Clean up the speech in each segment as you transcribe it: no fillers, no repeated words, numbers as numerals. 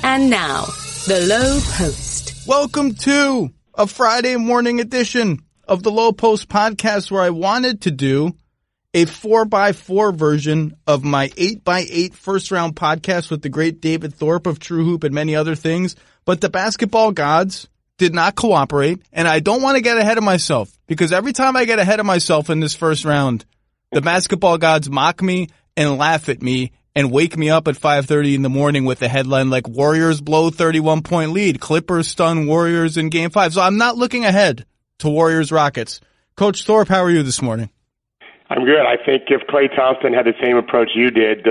And now, the Lowe Post. Welcome to a Friday morning edition of the Lowe Post podcast, where I wanted to do a 4x4 version of my 8x8 first round podcast with the great David Thorpe of TrueHoop and many other things. But the basketball gods did not cooperate, and I don't want to get ahead of myself, because every time I get ahead of myself in this first round, the basketball gods mock me and laugh at me and wake me up at 5:30 in the morning with a headline like Warriors blow 31-point lead, Clippers stun Warriors in Game 5. So I'm not looking ahead to Warriors-Rockets. Coach Thorpe, how are you this morning? I'm good. I think if Klay Thompson had the same approach you did,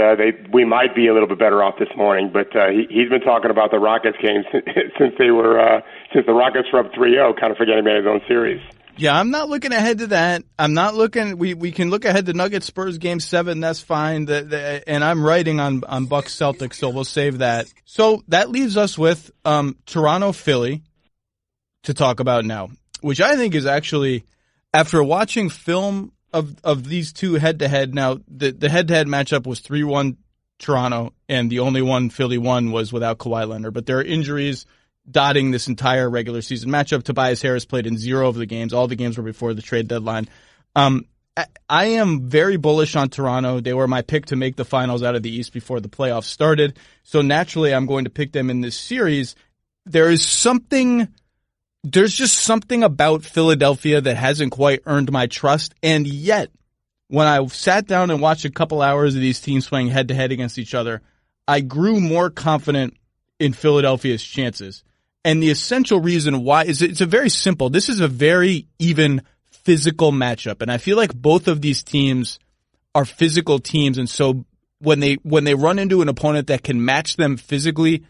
we might be a little bit better off this morning. But he's been talking about the Rockets game since the Rockets were up 3-0, kind of forgetting about his own series. Yeah, I'm not looking ahead to that. I'm not looking. We can look ahead to Nuggets-Spurs Game 7. That's fine. And I'm writing on Bucks-Celtics, so we'll save that. So that leaves us with Toronto-Philly to talk about now, which I think is actually, after watching film of these two head-to-head. Now, the head-to-head matchup was 3-1 Toronto, and the only one Philly won was without Kawhi Leonard. But there are injuries dotting this entire regular season matchup. Tobias Harris played in 0 of the games. All the games were before the trade deadline. I am very bullish on Toronto. They were my pick to make the finals out of the East before the playoffs started. So naturally, I'm going to pick them in this series. There's just something about Philadelphia that hasn't quite earned my trust. And yet, when I sat down and watched a couple hours of these teams playing head-to-head against each other, I grew more confident in Philadelphia's chances. And the essential reason why is it's a very simple. This is a very even physical matchup. And I feel like both of these teams are physical teams. And so when they run into an opponent that can match them physically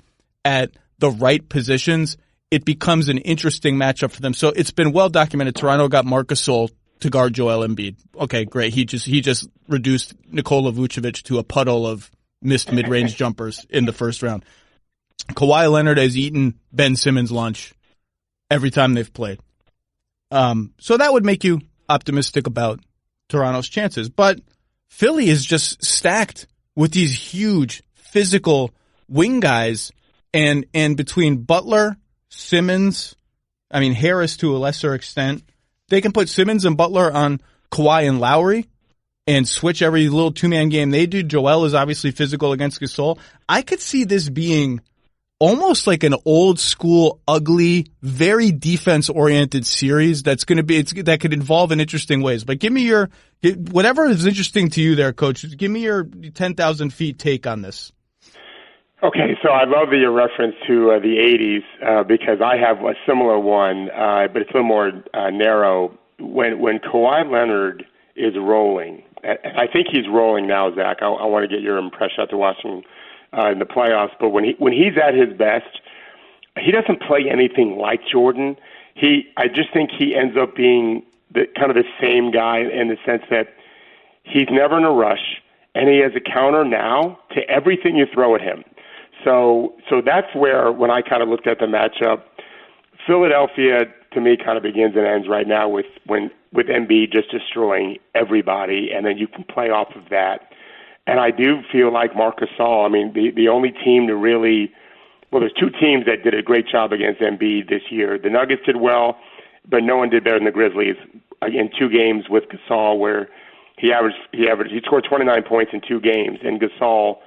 at the right positions, it becomes an interesting matchup for them. So it's been well documented. Toronto got Marc Gasol to guard Joel Embiid. Okay, great. He just reduced Nikola Vucevic to a puddle of missed mid-range jumpers in the first round. Kawhi Leonard has eaten Ben Simmons' lunch every time they've played. So that would make you optimistic about Toronto's chances. But Philly is just stacked with these huge physical wing guys, and between Butler, Simmons, Harris to a lesser extent, they can put Simmons and Butler on Kawhi and Lowry and switch every little two-man game they do. Joel is obviously physical against Gasol. I could see this being almost like an old school, ugly, very defense-oriented series that could involve in interesting ways. But give me whatever is interesting to you there, Coach. Give me your 10,000 feet take on this. Okay, so I love your reference to the 80s because I have a similar one, but it's a little more narrow. When Kawhi Leonard is rolling, and I think he's rolling now, Zach. I want to get your impression after watching in the playoffs. But when he's at his best, he doesn't play anything like Jordan. I just think he ends up being kind of the same guy in the sense that he's never in a rush, and he has a counter now to everything you throw at him. So that's where, when I kind of looked at the matchup, Philadelphia to me kind of begins and ends right now with Embiid just destroying everybody, and then you can play off of that. And I do feel like Marc Gasol, the only team to really, there's two teams that did a great job against Embiid this year. The Nuggets did well, but no one did better than the Grizzlies in 2 games with Gasol, where he scored 29 points in 2 games, and Gasol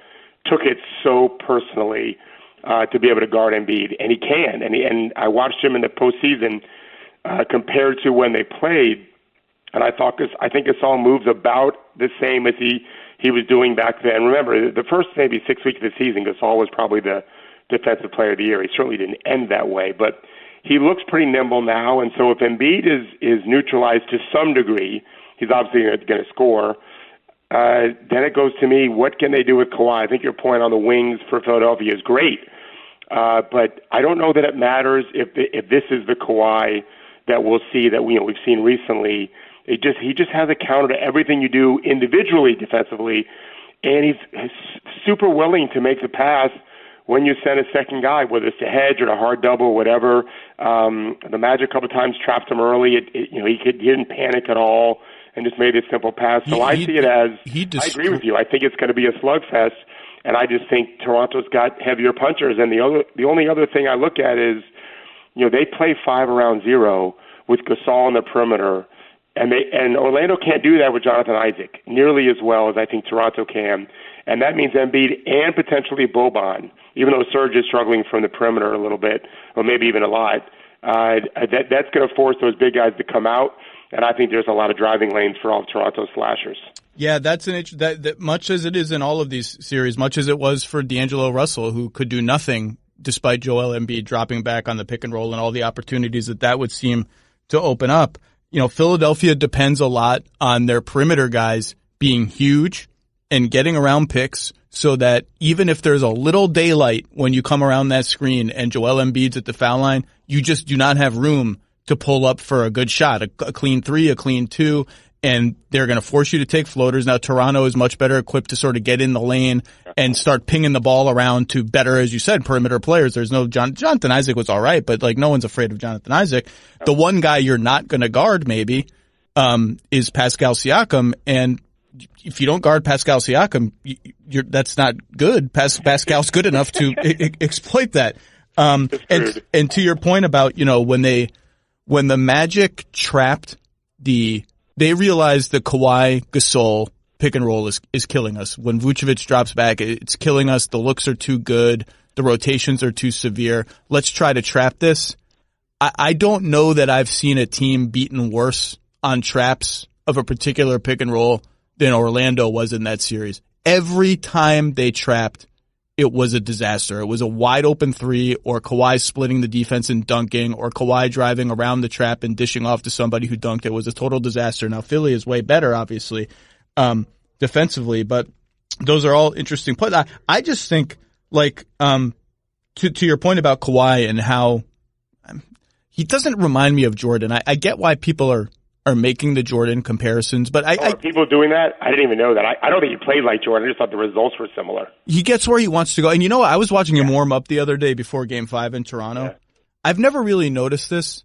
took it so personally to be able to guard Embiid, and he can. And I watched him in the postseason compared to when they played, and I think Gasol moves about the same as he was doing back then. Remember, the first maybe 6 weeks of the season, Gasol was probably the defensive player of the year. He certainly didn't end that way, but he looks pretty nimble now. And so if Embiid is neutralized to some degree, he's obviously going to score. Then it goes to me, what can they do with Kawhi? I think your point on the wings for Philadelphia is great, but I don't know that it matters if this is the Kawhi that we'll see that we've seen recently. He just has a counter to everything you do individually defensively, and he's super willing to make the pass when you send a second guy, whether it's a hedge or a hard double or whatever. The Magic a couple of times trapped him early. He didn't panic at all and just made a simple pass. So I see it as, I agree with you. I think it's going to be a slugfest. And I just think Toronto's got heavier punchers. And the only other thing I look at is, they play 5 around 0 with Gasol on the perimeter, and Orlando can't do that with Jonathan Isaac nearly as well as I think Toronto can. And that means Embiid and potentially Boban, even though Serge is struggling from the perimeter a little bit, or maybe even a lot. That's going to force those big guys to come out, and I think there's a lot of driving lanes for all of Toronto's slashers. Yeah, that's that much as it is in all of these series, much as it was for D'Angelo Russell, who could do nothing despite Joel Embiid dropping back on the pick and roll and all the opportunities that would seem to open up. Philadelphia depends a lot on their perimeter guys being huge and getting around picks so that even if there's a little daylight when you come around that screen and Joel Embiid's at the foul line, you just do not have room to pull up for a good shot, a clean 3, a clean 2, and they're going to force you to take floaters. Now, Toronto is much better equipped to sort of get in the lane and start pinging the ball around to better, as you said, perimeter players. There's no Jonathan Isaac was all right, but no one's afraid of Jonathan Isaac. The one guy you're not going to guard maybe is Pascal Siakam, and if you don't guard Pascal Siakam, that's not good. Pascal's good enough to exploit that. And to your point about when the Magic trapped they realized the Kawhi Gasol pick and roll is killing us. When Vucevic drops back, it's killing us. The looks are too good. The rotations are too severe. Let's try to trap this. I don't know that I've seen a team beaten worse on traps of a particular pick and roll than Orlando was in that series. Every time they trapped, it was a disaster. It was a wide open 3, or Kawhi splitting the defense and dunking, or Kawhi driving around the trap and dishing off to somebody who dunked. It was a total disaster. Now Philly is way better, obviously, defensively, but those are all interesting plays. I just think, to your point about Kawhi and how he doesn't remind me of Jordan. I get why people are making the Jordan comparisons, but are people doing that? I didn't even know that. I don't think he played like Jordan. I just thought the results were similar. He gets where he wants to go. And I was watching him warm up the other day before Game 5 in Toronto. Yeah. I've never really noticed this.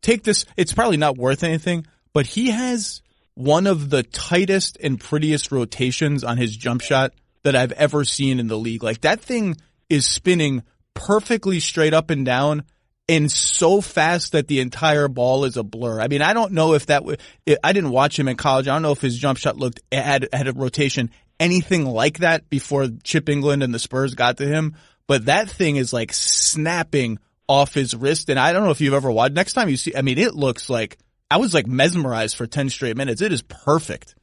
Take this, it's probably not worth anything, but he has one of the tightest and prettiest rotations on his jump shot that I've ever seen in the league. That thing is spinning perfectly straight up and down, and so fast that the entire ball is a blur. I mean, I don't know if I didn't watch him in college. I don't know if his jump shot had a rotation anything like that before Chip England and the Spurs got to him. But that thing is snapping off his wrist. And I don't know if you've ever watched. Next time you see, I mean, it looks like I was mesmerized for 10 straight minutes. It is perfect.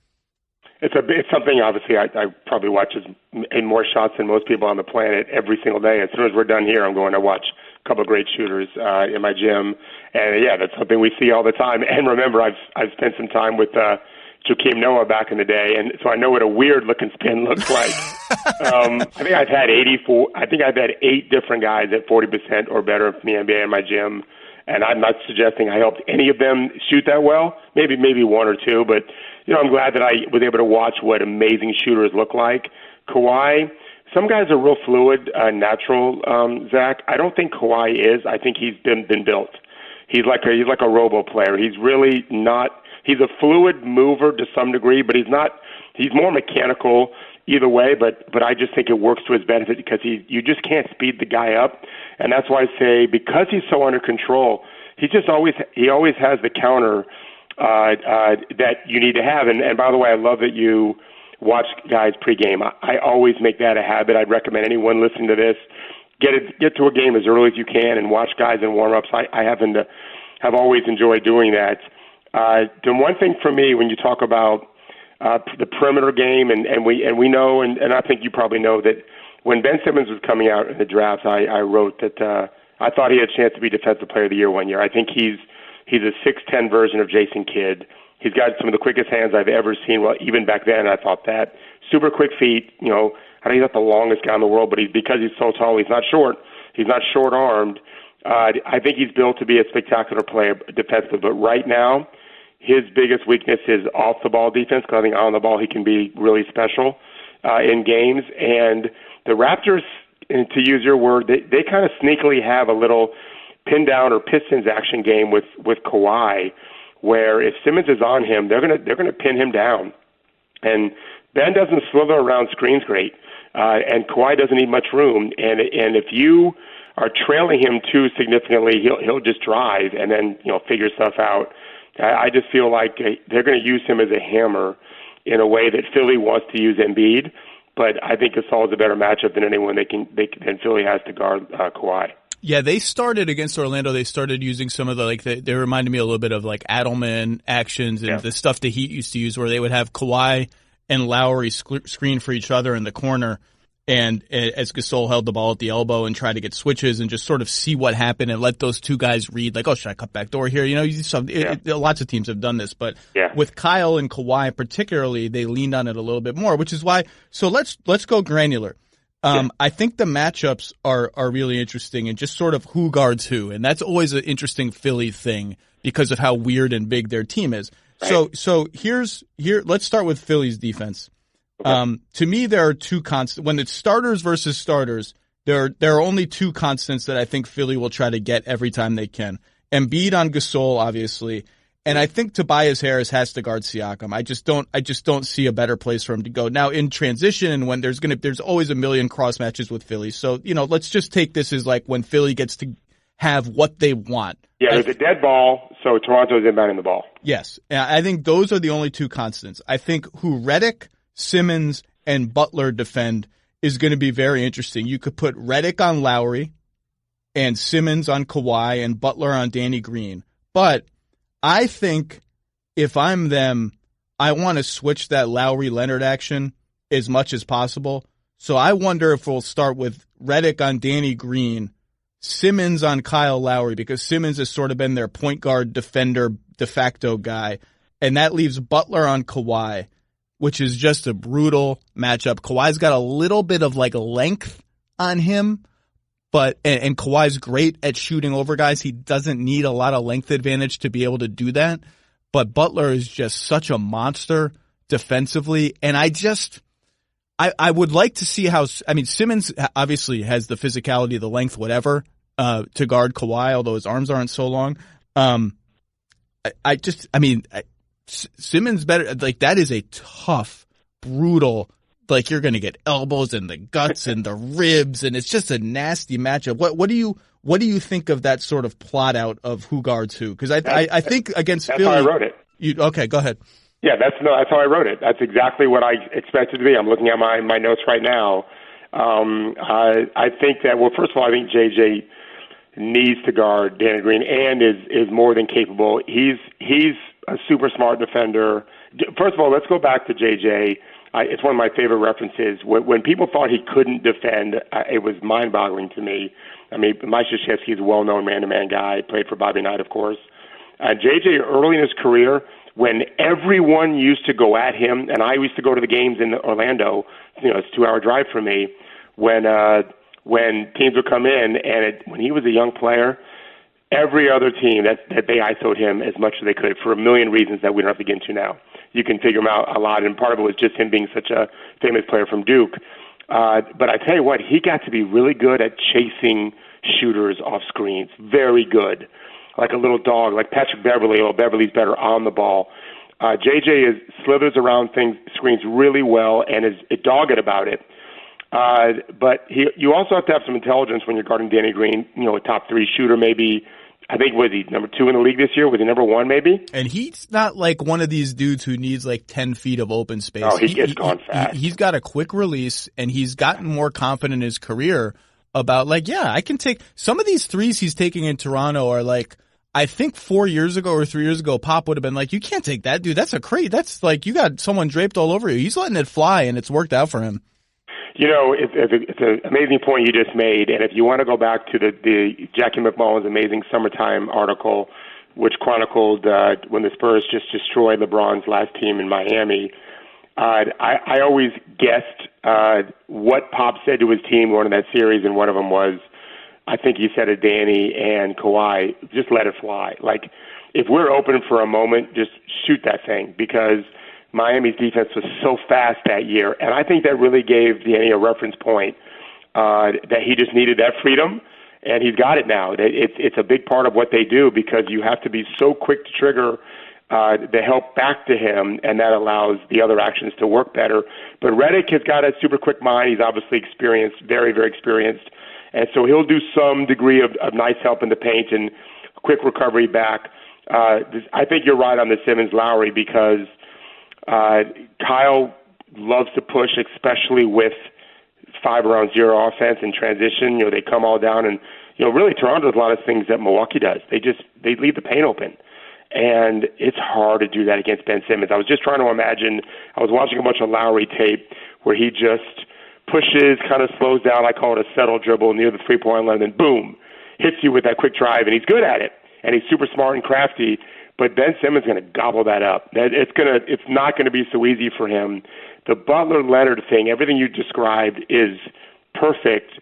It's something, obviously, I probably watch more shots than most people on the planet every single day. As soon as we're done here, I'm going to watch a couple of great shooters in my gym. And, yeah, that's something we see all the time. And remember, I've spent some time with Joakim Noah back in the day, and so I know what a weird-looking spin looks like. I think I've had 8 different guys at 40% or better from the NBA in my gym. And I'm not suggesting I helped any of them shoot that well, maybe one or two, but I'm glad that I was able to watch what amazing shooters look like. Kawhi, some guys are real fluid, natural, Zach. I don't think Kawhi is. I think he's been built. He's like a robo player. He's really not. He's a fluid mover to some degree, but he's not. He's more mechanical either way. But I just think it works to his benefit because you just can't speed the guy up, and that's why I say because he's so under control, he always has the counter that you need to have. And by the way, I love that you watch guys pregame. I always make that a habit. I'd recommend anyone listening to this get to a game as early as you can and watch guys in warm-ups. I happen to have always enjoyed doing that. The one thing for me when you talk about the perimeter game, and we know, and I think you probably know that when Ben Simmons was coming out in the draft, I wrote that I thought he had a chance to be Defensive Player of the Year one year. I think he's a 6'10" version of Jason Kidd. He's got some of the quickest hands I've ever seen. Well, even back then, I thought that. Super quick feet. I know he's not the longest guy in the world, but because he's so tall, he's not short. He's not short-armed. I think he's built to be a spectacular player defensively. But right now, his biggest weakness is off-the-ball defense, because I think on the ball he can be really special in games. And the Raptors, and to use your word, they kind of sneakily have a little pin-down or Pistons action game with Kawhi, where if Simmons is on him, they're gonna pin him down. And Ben doesn't slither around screens great, and Kawhi doesn't need much room. And if you are trailing him too significantly, he'll just drive and then figure stuff out. I just feel like they're going to use him as a hammer in a way that Philly wants to use Embiid. But I think Gasol is a better matchup than anyone than Philly has to guard Kawhi. Yeah, they started against Orlando. They started using some of they reminded me a little bit of like Adelman actions and the stuff the Heat used to use, where they would have Kawhi and Lowry screen for each other in the corner, and as Gasol held the ball at the elbow and tried to get switches and just sort of see what happened and let those two guys read, like, oh, should I cut back door here? Lots of teams have done this, but with Kyle and Kawhi particularly, they leaned on it a little bit more, which is why. So let's go granular. I think the matchups are really interesting and just sort of who guards who, and that's always an interesting Philly thing because of how weird and big their team is. Right. So let's start with Philly's defense. Okay. To me, there are two constants. When it's starters versus starters, there are only two constants that I think Philly will try to get every time they can. Embiid on Gasol, obviously, and I think Tobias Harris has to guard Siakam. I just don't see a better place for him to go. Now in transition, and when there's always a million cross matches with Philly. So let's just take this as like when Philly gets to have what they want. Yeah, there's a dead ball, so Toronto's inbounding the ball. Yes, I think those are the only two constants. I think who Redick, Simmons, and Butler defend is going to be very interesting. You could put Redick on Lowry and Simmons on Kawhi and Butler on Danny Green. But I think if I'm them, I want to switch that Lowry-Leonard action as much as possible. So I wonder if we'll start with Redick on Danny Green, Simmons on Kyle Lowry, because Simmons has sort of been their point guard defender de facto guy. And that leaves Butler on Kawhi, which is just a brutal matchup. Kawhi's got a little bit of like length on him, and Kawhi's great at shooting over guys. He doesn't need a lot of length advantage to be able to do that. But Butler is just such a monster defensively. And I would like to see Simmons obviously has the physicality, the length, whatever, to guard Kawhi, although his arms aren't so long. Simmons better, like that is a tough, brutal, like you're going to get elbows in the guts and the ribs, and it's just a nasty matchup. What do you think of that sort of plot out of who guards who? Because I think against that's Philly, how I wrote it. Okay, go ahead. Yeah, that's how I wrote it. That's exactly what I expected to be. I'm looking at my notes right now. I think that, well, first of all, I think JJ needs to guard Danny Green and is more than capable. He's a super smart defender. First of all, let's go back to JJ. It's one of my favorite references. When people thought he couldn't defend, it was mind-boggling to me. I mean, Mike Krzyzewski's a well-known man-to-man guy, played for Bobby Knight, of course. JJ, early in his career, when everyone used to go at him, and I used to go to the games in Orlando, it's a 2-hour drive for me, when teams would come in, and when he was a young player, every other team that they ISO'd him as much as they could for a million reasons that we don't have to get into now. You can figure him out a lot, and part of it was just him being such a famous player from Duke. But I tell you what, he got to be really good at chasing shooters off screens. Very good. Like a little dog, like Patrick Beverley, although Beverley's better on the ball. JJ slithers around screens really well and is dogged about it. But you also have to have some intelligence when you're guarding Danny Green, a top 3 shooter maybe. I think, was he number 2 in the league this year? Was he number 1 maybe? And he's not like one of these dudes who needs like 10 feet of open space. Oh, he gets gone fast. He's got a quick release, and he's gotten more confident in his career about like, I can take some of these threes he's taking in Toronto are like, I think 4 years ago or 3 years ago, Pop would have been like, you can't take that, dude. That's a crate. That's like, you got someone draped all over you. He's letting it fly, and it's worked out for him. It's an amazing point you just made, and if you want to go back to the Jackie McMullen's amazing summertime article, which chronicled when the Spurs just destroyed LeBron's last team in Miami, I always guessed what Pop said to his team going in that series, and one of them was, I think he said to Danny and Kawhi, just let it fly. Like, if we're open for a moment, just shoot that thing, because Miami's defense was so fast that year, and I think that really gave Danny a reference point that he just needed that freedom, and he's got it now. It's a big part of what they do, because you have to be so quick to trigger the help back to him, and that allows the other actions to work better. But Redick has got a super quick mind. He's obviously experienced, very, very experienced. And so he'll do some degree of nice help in the paint and quick recovery back. I think you're right on the Simmons-Lowry because Kyle loves to push, especially with 5-around-0 offense and transition. They come all down, and really Toronto does a lot of things that Milwaukee does. They leave the paint open, and it's hard to do that against Ben Simmons. I was just trying to imagine. I was watching a bunch of Lowry tape where he just pushes, kind of slows down. I call it a settle dribble near the three-point line, and then boom, hits you with that quick drive, and he's good at it, and he's super smart and crafty. But Ben Simmons is going to gobble that up. It's not going to be so easy for him. The Butler-Leonard thing, everything you described is perfect.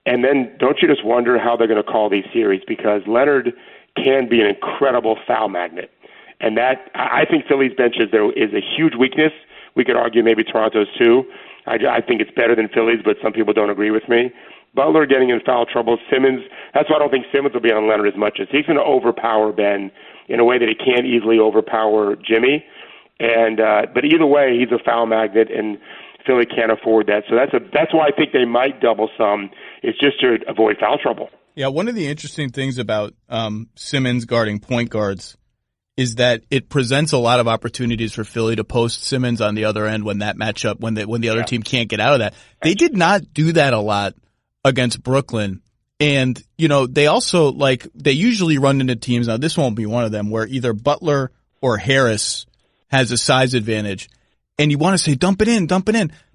And then don't you just wonder how they're going to call these series, because Leonard can be an incredible foul magnet. And that, I think Philly's bench is a huge weakness. We could argue maybe Toronto's too. I think it's better than Philly's, but some people don't agree with me. Butler getting in foul trouble. Simmons, that's why I don't think Simmons will be on Leonard as much as he's going to overpower Ben in a way that he can't easily overpower Jimmy. And but either way, he's a foul magnet, and Philly can't afford that. So that's why I think they might double some. It's just to avoid foul trouble. Yeah, one of the interesting things about Simmons guarding point guards is that it presents a lot of opportunities for Philly to post Simmons on the other end when that matchup, when the other team can't get out of that. They did not do that a lot against Brooklyn. And, they also, they usually run into teams, now this won't be one of them, where either Butler or Harris has a size advantage. And you want to say, dump it in.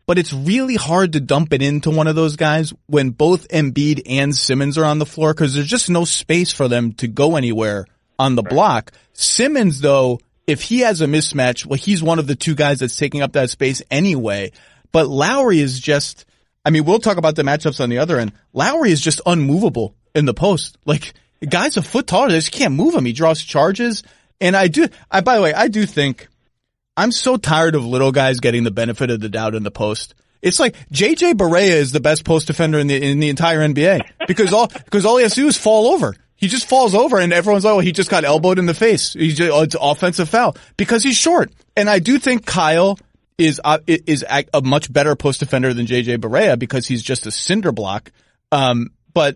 But it's really hard to dump it into one of those guys when both Embiid and Simmons are on the floor, because there's just no space for them to go anywhere on the block. Simmons, though, if he has a mismatch, well, he's one of the two guys that's taking up that space anyway. But Lowry is just, we'll talk about the matchups on the other end. Lowry is just unmovable in the post. The guy's a foot taller. They just can't move him. He draws charges. And by the way, I do think I'm so tired of little guys getting the benefit of the doubt in the post. It's like JJ Barea is the best post defender in the entire NBA because all he has to do is fall over. He just falls over and everyone's like, oh, he just got elbowed in the face. It's offensive foul because he's short. And I do think Kyle is a much better post defender than JJ Barea because he's just a cinder block. But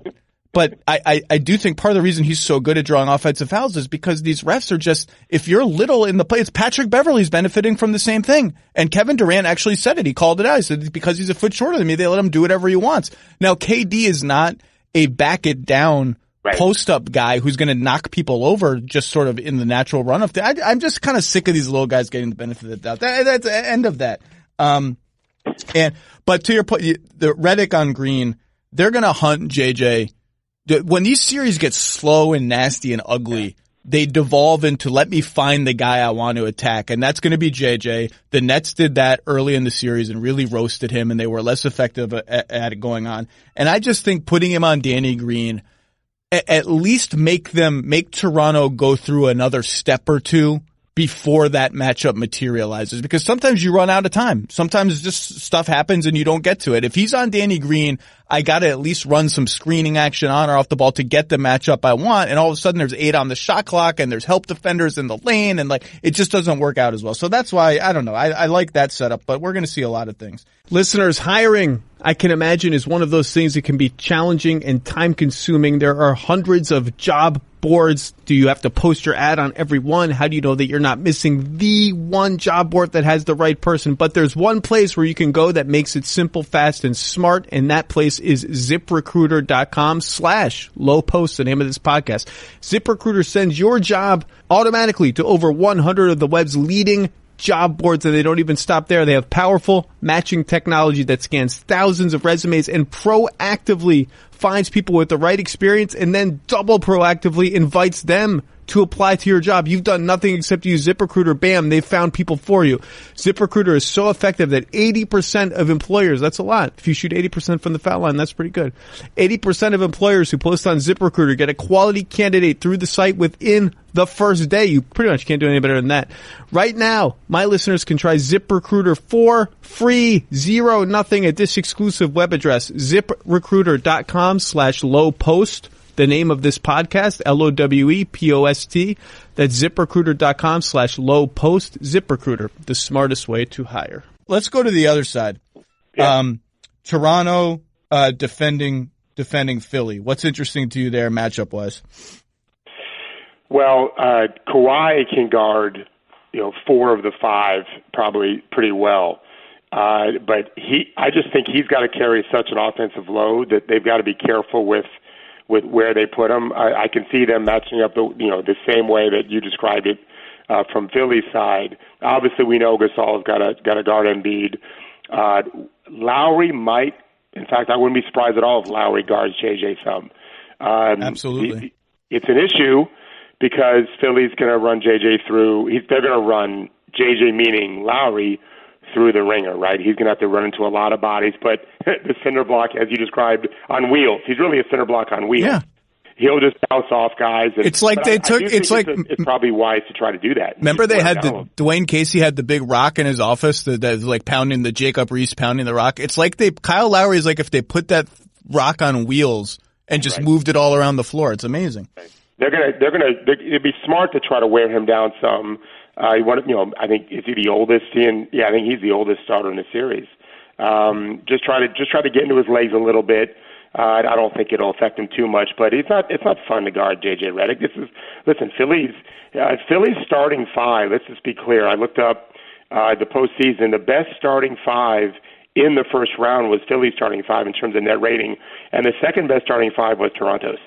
I do think part of the reason he's so good at drawing offensive fouls is because these refs are just, if you're little in the play, it's Patrick Beverley's benefiting from the same thing. And Kevin Durant actually said it. He called it out. He said, because he's a foot shorter than me, they let him do whatever he wants. Now, KD is not a back it down post up guy who's going to knock people over just sort of in the natural run of things. I'm just kind of sick of these little guys getting the benefit of the doubt. That's the end of that. But to your point, the Redick on Green, they're going to hunt JJ. When these series get slow and nasty and ugly, they devolve into let me find the guy I want to attack, and that's going to be JJ. The Nets did that early in the series and really roasted him, and they were less effective at it going on. And I just think putting him on Danny Green at least make Toronto go through another step or two before that matchup materializes, because sometimes you run out of time. Sometimes just stuff happens and you don't get to it. If he's on Danny Green, I got to at least run some screening action on or off the ball to get the matchup I want. And all of a sudden there's 8 on the shot clock and there's help defenders in the lane, and it just doesn't work out as well. So that's why, I don't know. I like that setup, but we're going to see a lot of things. Listeners, hiring, I can imagine, is one of those things that can be challenging and time consuming. There are hundreds of job boards. Do you have to post your ad on every one? How do you know that you're not missing the one job board that has the right person? But there's one place where you can go that makes it simple, fast, and smart, and that place is ZipRecruiter.com/LowPost, the name of this podcast. ZipRecruiter sends your job automatically to over 100 of the web's leading job boards, and they don't even stop there. They have powerful matching technology that scans thousands of resumes and proactively finds people with the right experience, and then double proactively invites them to apply to your job. You've done nothing except use ZipRecruiter. Bam, they've found people for you. ZipRecruiter is so effective that 80% of employers, that's a lot. If you shoot 80% from the foul line, that's pretty good. 80% of employers who post on ZipRecruiter get a quality candidate through the site within the first day. You pretty much can't do any better than that. Right now, my listeners can try ZipRecruiter for free, nothing at this exclusive web address, ZipRecruiter.com/LowPost. the name of this podcast, LOWEPOST. That's ZipRecruiter.com/LowPost. ZipRecruiter, the smartest way to hire. Let's go to the other side. Yeah. Toronto defending Philly. What's interesting to you there, matchup wise? Well, Kawhi can guard, 4 of the 5 probably pretty well. But I just think he's got to carry such an offensive load that they've got to be careful with where they put him. I can see them matching up the same way that you described it from Philly's side. Obviously, we know Gasol's got to guard Embiid. Lowry might. In fact, I wouldn't be surprised at all if Lowry guards JJ some. Absolutely, it's an issue because Philly's going to run JJ through. They're going to run JJ, meaning Lowry, through the ringer, right? He's going to have to run into a lot of bodies, but the center block, as you described, on wheels. He's really a center block on wheels. Yeah. He'll just bounce off guys. It's like they took. It's like it's probably wise to try to do that. Remember, they had Dwayne Casey had the big rock in his office that was like pounding the Jacob Reese pounding the rock. It's like Kyle Lowry is like if they put that rock on wheels and just moved it all around the floor. It's amazing. It'd be smart to try to wear him down some. I think is he the oldest? I think he's the oldest starter in the series. Just try to get into his legs a little bit. I don't think it'll affect him too much, but it's not fun to guard JJ Redick. Philly's starting 5. Let's just be clear. I looked up the postseason. The best starting 5 in the first round was Philly's starting 5 in terms of net rating, and the second best starting 5 was Toronto's.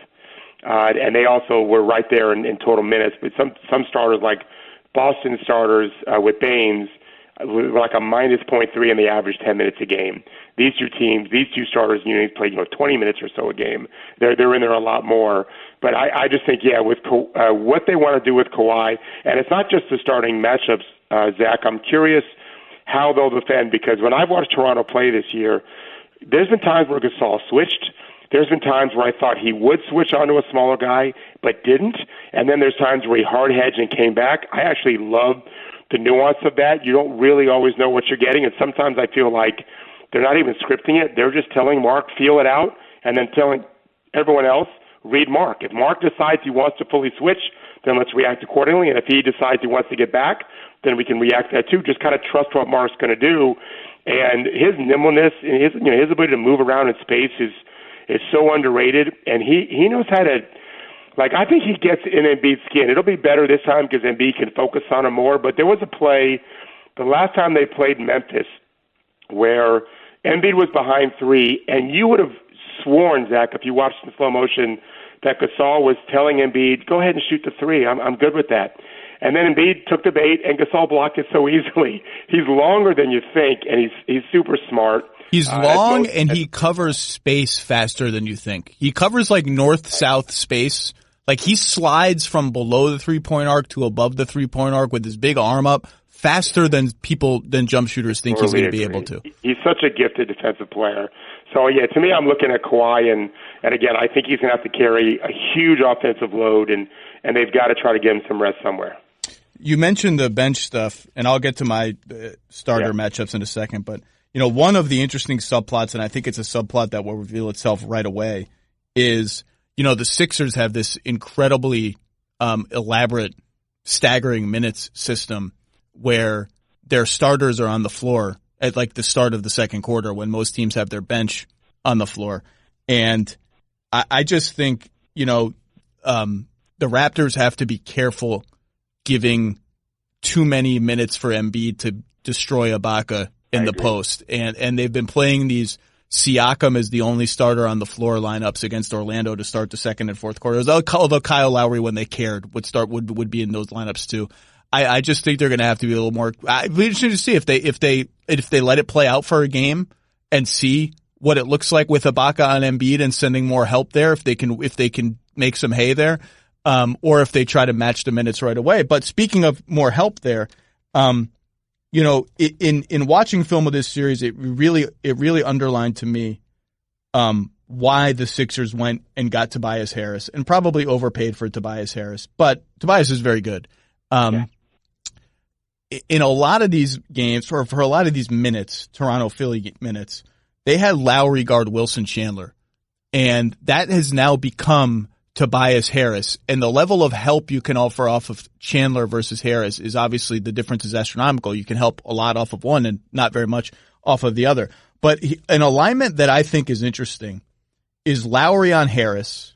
And they also were right there in total minutes. But some starters like Boston starters with Baines were like a minus 0.3 in the average 10 minutes a game. These two starters, play 20 minutes or so a game. They're in there a lot more. But I just think, with what they want to do with Kawhi, and it's not just the starting matchups, Zach. I'm curious how they'll defend, because when I've watched Toronto play this year, there's been times where Gasol switched. There's been times where I thought he would switch onto a smaller guy, but didn't. And then there's times where he hard hedged and came back. I actually love the nuance of that. You don't really always know what you're getting, and sometimes I feel like they're not even scripting it. They're just telling Mark, feel it out, and then telling everyone else, read Mark. If Mark decides he wants to fully switch, then let's react accordingly. And if he decides he wants to get back, then we can react to that too. Just kind of trust what Mark's going to do. And his nimbleness and his ability to move around in space is so underrated. And he knows how to, I think he gets in Embiid's skin. It'll be better this time because Embiid can focus on him more. But there was a play the last time they played Memphis where Embiid was behind 3, and you would have sworn, Zach, if you watched in slow motion, that Gasol was telling Embiid, go ahead and shoot the 3. I'm good with that. And then Embiid took the bait, and Gasol blocked it so easily. He's longer than you think, and he's super smart. He's long, and he covers space faster than you think. He covers north-south space. He slides from below the three-point arc to above the three-point arc with his big arm up faster than jump shooters think he's going to be able to. He's such a gifted defensive player. So, to me, I'm looking at Kawhi, and again, I think he's going to have to carry a huge offensive load, and they've got to try to give him some rest somewhere. You mentioned the bench stuff, and I'll get to my starter matchups in a second, but one of the interesting subplots, and I think it's a subplot that will reveal itself right away, is the Sixers have this incredibly elaborate staggering minutes system where their starters are on the floor at the start of the second quarter when most teams have their bench on the floor. And I just think, the Raptors have to be careful giving too many minutes for Embiid to destroy Ibaka in the post. And they've been playing these Siakam as the only starter on the floor lineups against Orlando to start the second and fourth quarters. Although Kyle Lowry, when they cared, would be in those lineups too. I just think they're going to have to be a little more. It'd be interesting to see if they let it play out for a game and see what it looks like with Ibaka on Embiid and sending more help there. If they can make some hay there, or if they try to match the minutes right away. But speaking of more help there, in watching film of this series, it really underlined to me why the Sixers went and got Tobias Harris and probably overpaid for Tobias Harris. But Tobias is very good. In a lot of these games, or for a lot of these minutes, Toronto-Philly minutes, they had Lowry guard Wilson Chandler. And that has now become Tobias Harris, and the level of help you can offer off of Chandler versus Harris is obviously, the difference is astronomical. You can help a lot off of one and not very much off of the other. But an alignment that I think is interesting is Lowry on Harris.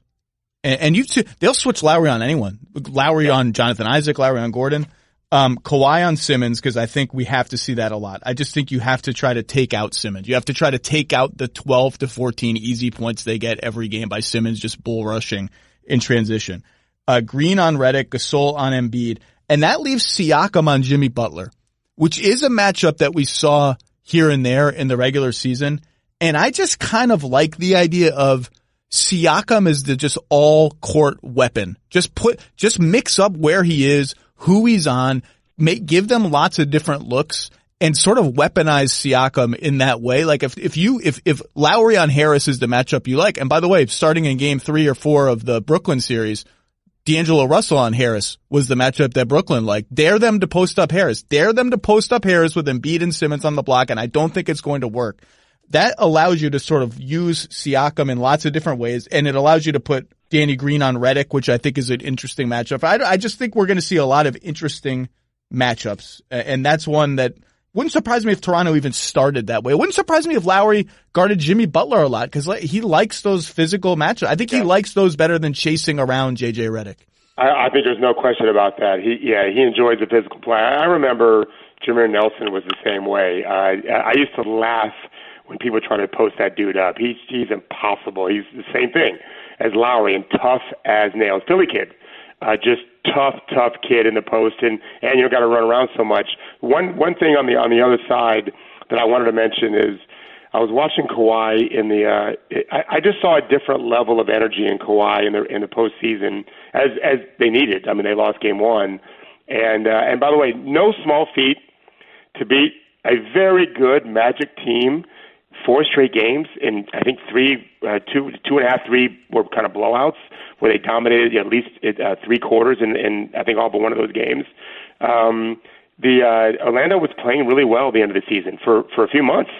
And they'll switch Lowry on anyone. Lowry on Jonathan Isaac, Lowry on Gordon, Kawhi on Simmons, because I think we have to see that a lot. I just think you have to try to take out Simmons. You have to try to take out the 12 to 14 easy points they get every game by Simmons just bull rushing in transition. Green on Redick, Gasol on Embiid, and that leaves Siakam on Jimmy Butler, which is a matchup that we saw here and there in the regular season. And I just kind of like the idea of Siakam as the just all court weapon. Just mix up where he is, who he's on, give them lots of different looks and sort of weaponize Siakam in that way. Like if Lowry on Harris is the matchup you like, and by the way, starting in game 3 or 4 of the Brooklyn series, D'Angelo Russell on Harris was the matchup that Brooklyn liked. Dare them to post up Harris. Dare them to post up Harris with Embiid and Simmons on the block, and I don't think it's going to work. That allows you to sort of use Siakam in lots of different ways, and it allows you to put Danny Green on Redick, which I think is an interesting matchup. I just think we're going to see a lot of interesting matchups, and that's one that wouldn't surprise me if Toronto even started that way. It wouldn't surprise me if Lowry guarded Jimmy Butler a lot, because he likes those physical matchups. I think he likes those better than chasing around JJ Redick. I think there's no question about that. He enjoys the physical play. I remember Jameer Nelson was the same way. I used to laugh when people try to post that dude up. He's impossible. He's the same thing as Lowry and tough as nails. Philly kid. Just tough kid in the post, and you got to run around so much. One thing on the other side that I wanted to mention is I was watching Kawhi I just saw a different level of energy in Kawhi in the postseason as they needed. I mean, they lost game 1, and by the way, no small feat to beat a very good Magic team 4 straight games, and I think 2.5, 3 were kind of blowouts where they dominated at least 3 quarters in I think all but one of those games. Orlando was playing really well at the end of the season for a few months,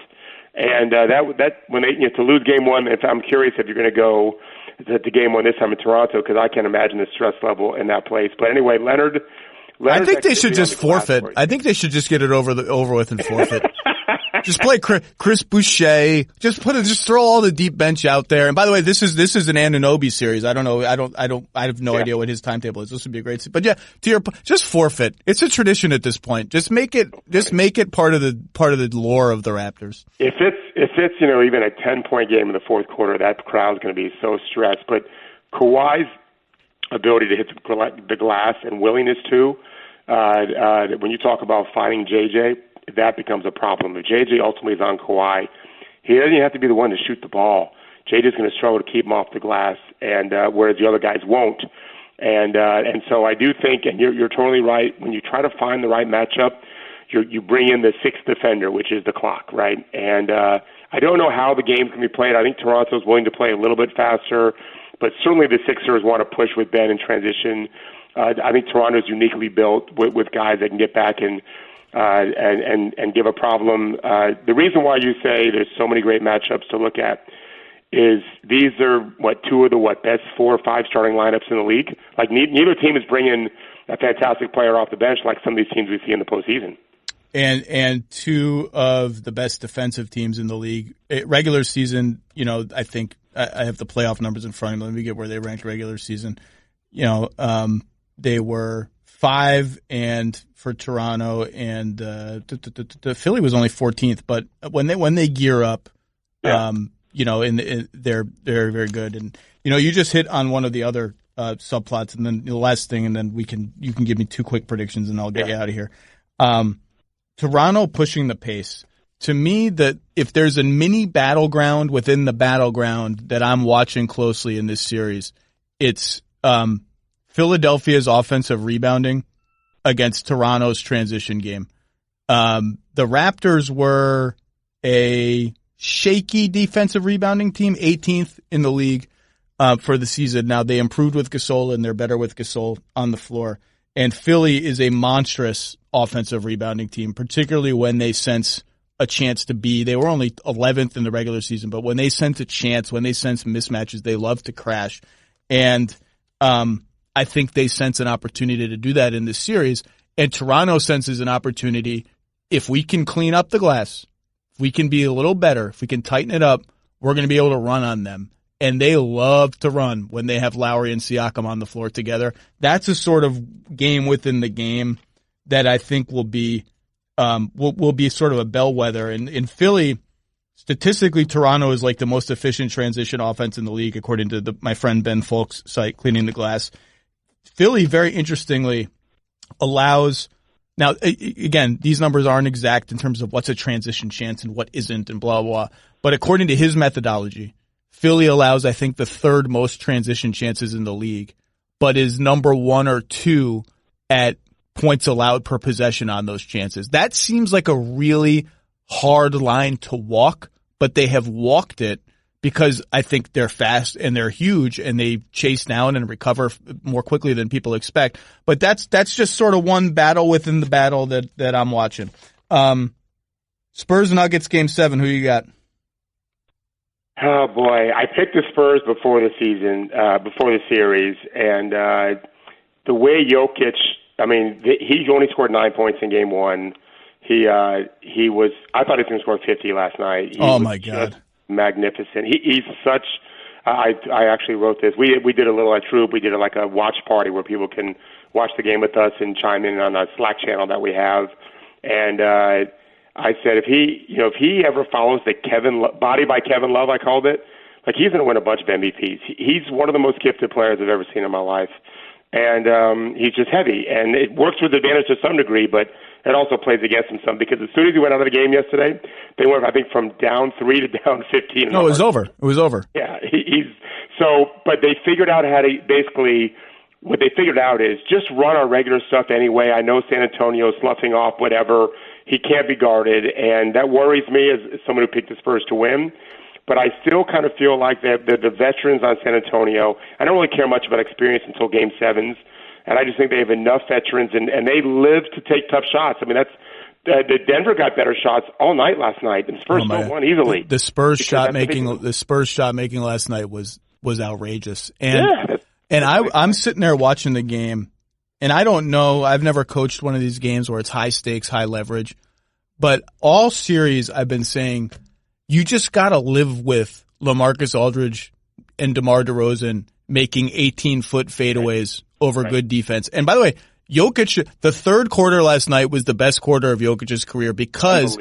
and that when they to lose game 1, if I'm curious if you're going to go to game 1 this time in Toronto, because I can't imagine the stress level in that place. But anyway, Leonard I think they should just forfeit. I think they should just get it over with and forfeit. Just play Chris Boucher. Just throw all the deep bench out there. And by the way, this is an Anunoby series. I don't know. I have no idea what his timetable is. This would be a great. But yeah, just forfeit. It's a tradition at this point. Just make it part of the lore of the Raptors. If it's even a 10-point game in the fourth quarter, that crowd's going to be so stressed. But Kawhi's ability to hit the glass and willingness to, when you talk about fighting JJ, that becomes a problem. If JJ ultimately is on Kawhi, he doesn't have to be the one to shoot the ball. JJ's going to struggle to keep him off the glass, and whereas the other guys won't. And so I do think, and you're totally right, when you try to find the right matchup, you bring in the 6th defender, which is the clock, right? And I don't know how the game's going to be played. I think Toronto's willing to play a little bit faster, but certainly the Sixers want to push with Ben in transition. I think Toronto's uniquely built with guys that can get back and give a problem. The reason why you say there's so many great matchups to look at is these are two of the best 4 or 5 starting lineups in the league. Like neither team is bringing a fantastic player off the bench like some of these teams we see in the postseason. And 2 of the best defensive teams in the league. Regular season, I think I have the playoff numbers in front of me. Let me get where they ranked regular season. They were 5 and for Toronto, and Philly was only 14th. But when they gear up, they're very, very good. And you just hit on one of the other subplots, and then the last thing, and then you can give me 2 quick predictions, and I'll get you out of here. Toronto pushing the pace. To me, that if there's a mini battleground within the battleground that I'm watching closely in this series, it's Philadelphia's offensive rebounding against Toronto's transition game. The Raptors were a shaky defensive rebounding team, 18th in the league for the season. Now they improved with Gasol, and they're better with Gasol on the floor. And Philly is a monstrous offensive rebounding team, particularly when they sense a chance to be. They were only 11th in the regular season, but when they sense a chance, when they sense mismatches, they love to crash. And I think they sense an opportunity to do that in this series, and Toronto senses an opportunity. If we can clean up the glass, if we can be a little better, if we can tighten it up, we're going to be able to run on them. And they love to run when they have Lowry and Siakam on the floor together. That's a sort of game within the game that I think will be sort of a bellwether. And in Philly, statistically, Toronto is like the most efficient transition offense in the league, according to my friend Ben Folk's site, Cleaning the Glass. Philly, very interestingly, allows. Now, again, these numbers aren't exact in terms of what's a transition chance and what isn't and blah, blah, blah. But according to his methodology, Philly allows, I think, the third most transition chances in the league, but is number 1 or 2 at points allowed per possession on those chances. That seems like a really hard line to walk, but they have walked it because I think they're fast and they're huge and they chase down and recover more quickly than people expect. But that's just sort of one battle within the battle that I'm watching. Spurs Nuggets Game 7. Who you got? Oh boy, I picked the Spurs before the season, before the series, and the way Jokic. I mean, he only scored 9 points in Game 1. He was. I thought he was going to score 50 last night. Oh my God. Magnificent. He's such. I actually wrote this. We did a little at TrueHoop. We did like a watch party where people can watch the game with us and chime in on a Slack channel that we have. And I said if he ever follows the body by Kevin Love, I called it, like he's going to win a bunch of MVPs. He's one of the most gifted players I've ever seen in my life. And he's just heavy, and it works with advantage to some degree, but it also plays against him some because as soon as he went out of the game yesterday, they went, I think, from down 3 to down 15. No, it was over. It was over. Yeah, but they figured out how to basically. What they figured out is just run our regular stuff anyway. I know San Antonio's sloughing off, whatever. He can't be guarded, and that worries me as someone who picked the Spurs to win. But I still kind of feel like the veterans on San Antonio, I don't really care much about experience until Game 7s, and I just think they have enough veterans, and they live to take tough shots. I mean, the Denver got better shots all night last night, and the Spurs still won easily. The Spurs shot making last night was outrageous, and I'm sitting there watching the game, and I don't know. I've never coached one of these games where it's high stakes, high leverage, but all series I've been saying. You just got to live with LaMarcus Aldridge and DeMar DeRozan making 18-foot fadeaways over good defense. And by the way, Jokic, the third quarter last night was the best quarter of Jokic's career because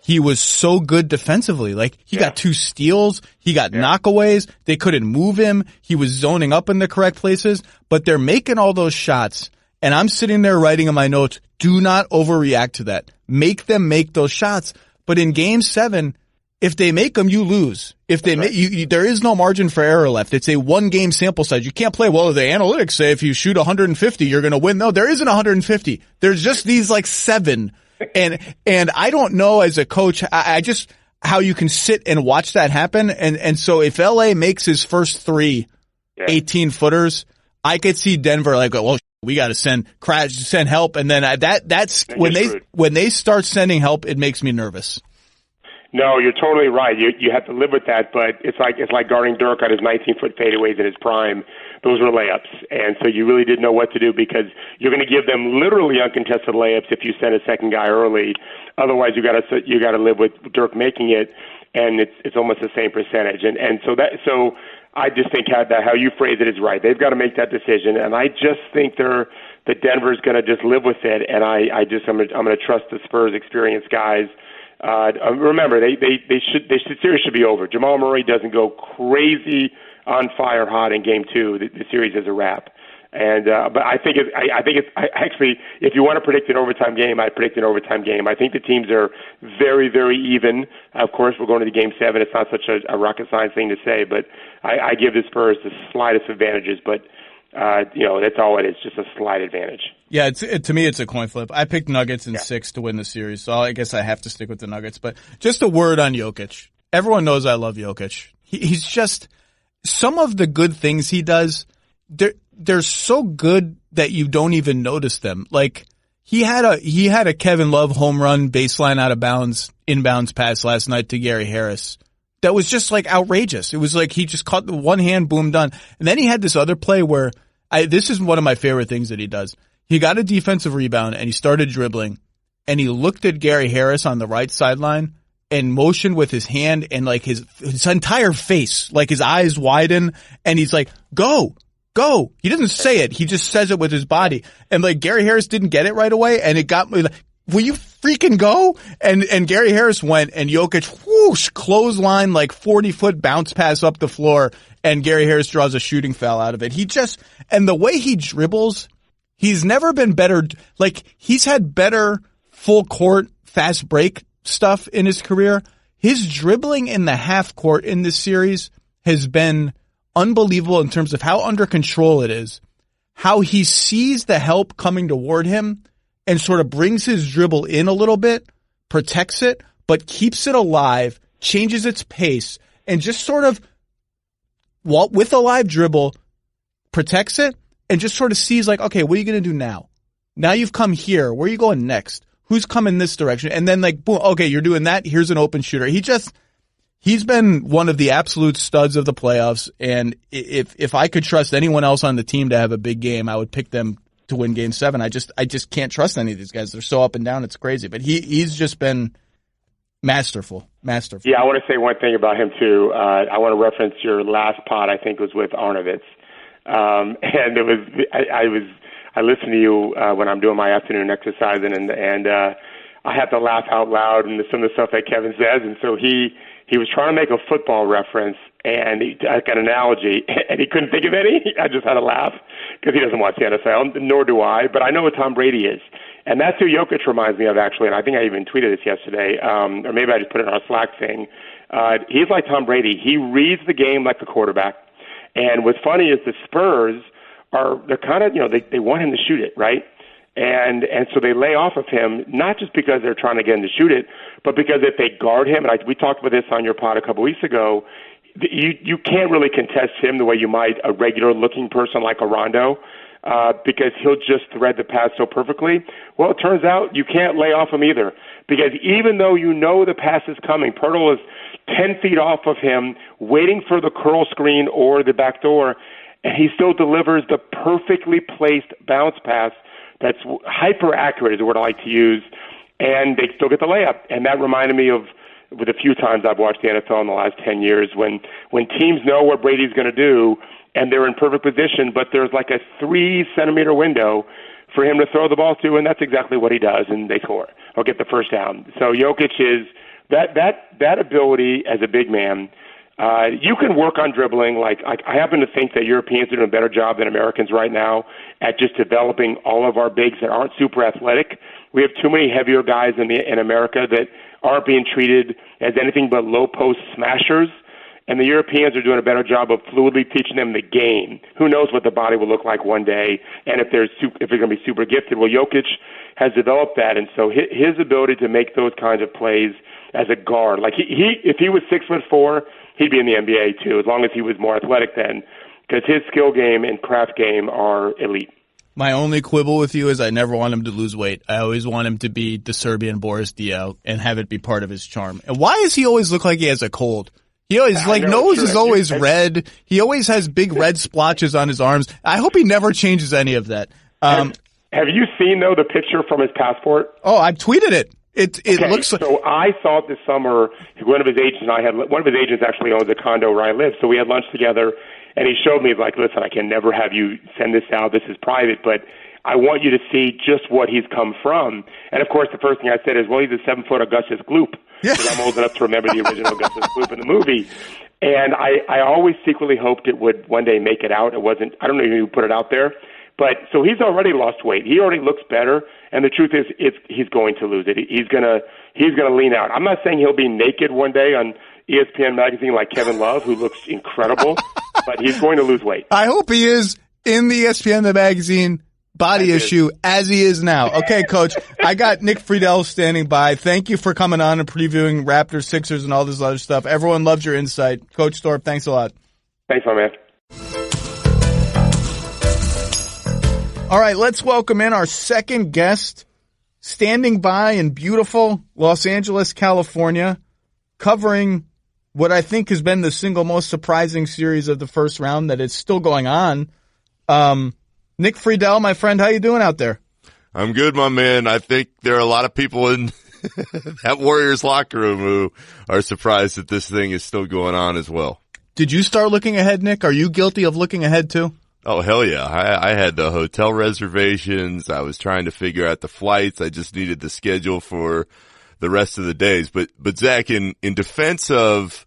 he was so good defensively. Like he got 2 steals, he got knockaways, they couldn't move him, he was zoning up in the correct places, but they're making all those shots. And I'm sitting there writing in my notes, do not overreact to that. Make them make those shots. But in Game 7, if they make them, you lose. If they make there is no margin for error left. It's a 1-game sample size. You can't play, well, the analytics say if you shoot 150, you're going to win. No, there isn't 150. There's just these like 7. And I don't know as a coach, I just, how you can sit and watch that happen. And so if LA makes his first 3 18-footers, I could see Denver like, well, we got to send help. And then that's when they start sending help, it makes me nervous. No, you're totally right. You have to live with that, but it's like guarding Dirk on his 19-foot fadeaways in his prime. Those were layups, and so you really didn't know what to do because you're going to give them literally uncontested layups if you send a second guy early. Otherwise, you got to live with Dirk making it, and it's almost the same percentage. And so I just think how you phrase it is right. They've got to make that decision, and I just think that Denver's going to just live with it, and I'm going to trust the Spurs experienced guys. Remember, the series should be over. Jamal Murray doesn't go crazy on fire hot in Game 2. The series is a wrap. And but I think actually, if you want to predict an overtime game, I predict an overtime game. I think the teams are very, very even. Of course, we're going to the Game 7. It's not such a rocket science thing to say, but I give the Spurs the slightest advantages. But that's all it is, just a slight advantage. Yeah, to me, it's a coin flip. I picked Nuggets in 6 to win the series, so I guess I have to stick with the Nuggets. But just a word on Jokic. Everyone knows I love Jokic. He's just some of the good things he does. They're so good that you don't even notice them. Like he had a Kevin Love home run baseline out of bounds inbounds pass last night to Gary Harris. That was just like outrageous. It was like he just caught the one hand, boom, done. And then he had this other play where This is one of my favorite things that he does. He got a defensive rebound and he started dribbling and he looked at Gary Harris on the right sideline and motioned with his hand and like his entire face, like his eyes widen and he's like, go. He doesn't say it. He just says it with his body. And like Gary Harris didn't get it right away and it got me like, will you freaking go? And Gary Harris went and Jokic whoosh, clothesline, like 40-foot bounce pass up the floor and Gary Harris draws a shooting foul out of it. And the way he dribbles, he's never been better. Like he's had better full court, fast break stuff in his career. His dribbling in the half court in this series has been unbelievable in terms of how under control it is, how he sees the help coming toward him and sort of brings his dribble in a little bit, protects it, but keeps it alive, changes its pace, and just sort of, with a live dribble, protects it and just sort of sees like, okay, what are you going to do now? Now you've come here. Where are you going next? Who's coming this direction? And then like, boom, okay, you're doing that. Here's an open shooter. He's been one of the absolute studs of the playoffs. And if I could trust anyone else on the team to have a big game, I would pick them to win Game 7. I just can't trust any of these guys. They're so up and down. It's crazy. But he's just been masterful. Yeah, I want to say one thing about him too. I want to reference your last pod. I think it was with Arnovitz, and it was I listen to you when I'm doing my afternoon exercising, and I have to laugh out loud and some of the stuff that Kevin says, and so he was trying to make a football reference and like an analogy, and he couldn't think of any. I just had to laugh because he doesn't watch the NFL, nor do I. But I know what Tom Brady is, and that's who Jokic reminds me of actually. And I think I even tweeted this yesterday, or maybe I just put it in our Slack thing. He's like Tom Brady. He reads the game like a quarterback. And what's funny is the Spurs they're kind of, they want him to shoot it, right? And so they lay off of him, not just because they're trying to get him to shoot it, but because if they guard him, and we talked about this on your pod a couple weeks ago, you can't really contest him the way you might a regular-looking person like a Rondo, because he'll just thread the pass so perfectly. Well, it turns out you can't lay off him either, because even though you know the pass is coming, Pirtle is 10 feet off of him, waiting for the curl screen or the back door, and he still delivers the perfectly placed bounce pass that's hyper accurate is the word I like to use, and they still get the layup. And that reminded me of with a few times I've watched the NFL in the last 10 years when teams know what Brady's going to do and they're in perfect position, but there's like a 3-centimeter window for him to throw the ball to, and that's exactly what he does, and they score or get the first down. So Jokic is that ability as a big man. You can work on dribbling. Like I happen to think that Europeans are doing a better job than Americans right now at just developing all of our bigs that aren't super athletic. We have too many heavier guys in America that aren't being treated as anything but low post smashers. And the Europeans are doing a better job of fluidly teaching them the game. Who knows what the body will look like one day, and if they're going to be super gifted. Well, Jokic has developed that, and so his ability to make those kinds of plays as a guard, like if he was 6'4", he'd be in the NBA too, as long as he was more athletic then, because his skill game and craft game are elite. My only quibble with you is I never want him to lose weight. I always want him to be the Serbian Boris Diaw and have it be part of his charm. And why does he always look like he has a cold? He always, nose is always red. He always has big red splotches on his arms. I hope he never changes any of that. Have you seen, though, the picture from his passport? Oh, I've tweeted it. It looks like... So I saw it this summer. One of his agents actually owns a condo where I live, so we had lunch together, and he showed me, like, listen, I can never have you send this out. This is private, but I want you to see just what he's come from. And, of course, the first thing I said is, well, he's a 7-foot Augustus Gloop. Because I'm old enough to remember the original Augustus Gloop in the movie. And I always secretly hoped it would one day make it out. It wasn't. I don't know who put it out there. But so he's already lost weight. He already looks better. And the truth is, he's going to lose it. He's gonna lean out. I'm not saying he'll be naked one day on ESPN magazine like Kevin Love, who looks incredible, but he's going to lose weight. I hope he is in the ESPN the magazine body issue as he is now. Okay, Coach, I got Nick Friedell standing by. Thank you for coming on and previewing Raptors-Sixers and all this other stuff. Everyone loves your insight. Coach Thorpe, thanks a lot. Thanks, my man. All right, let's welcome in our second guest, standing by in beautiful Los Angeles, California, covering what I think has been the single most surprising series of the first round that is still going on. Nick Friedell, my friend, how you doing out there? I'm good, my man. I think there are a lot of people in that Warriors locker room who are surprised that this thing is still going on as well. Did you start looking ahead, Nick? Are you guilty of looking ahead too? Oh, hell yeah. I had the hotel reservations. I was trying to figure out the flights. I just needed the schedule for the rest of the days. But Zach, in defense of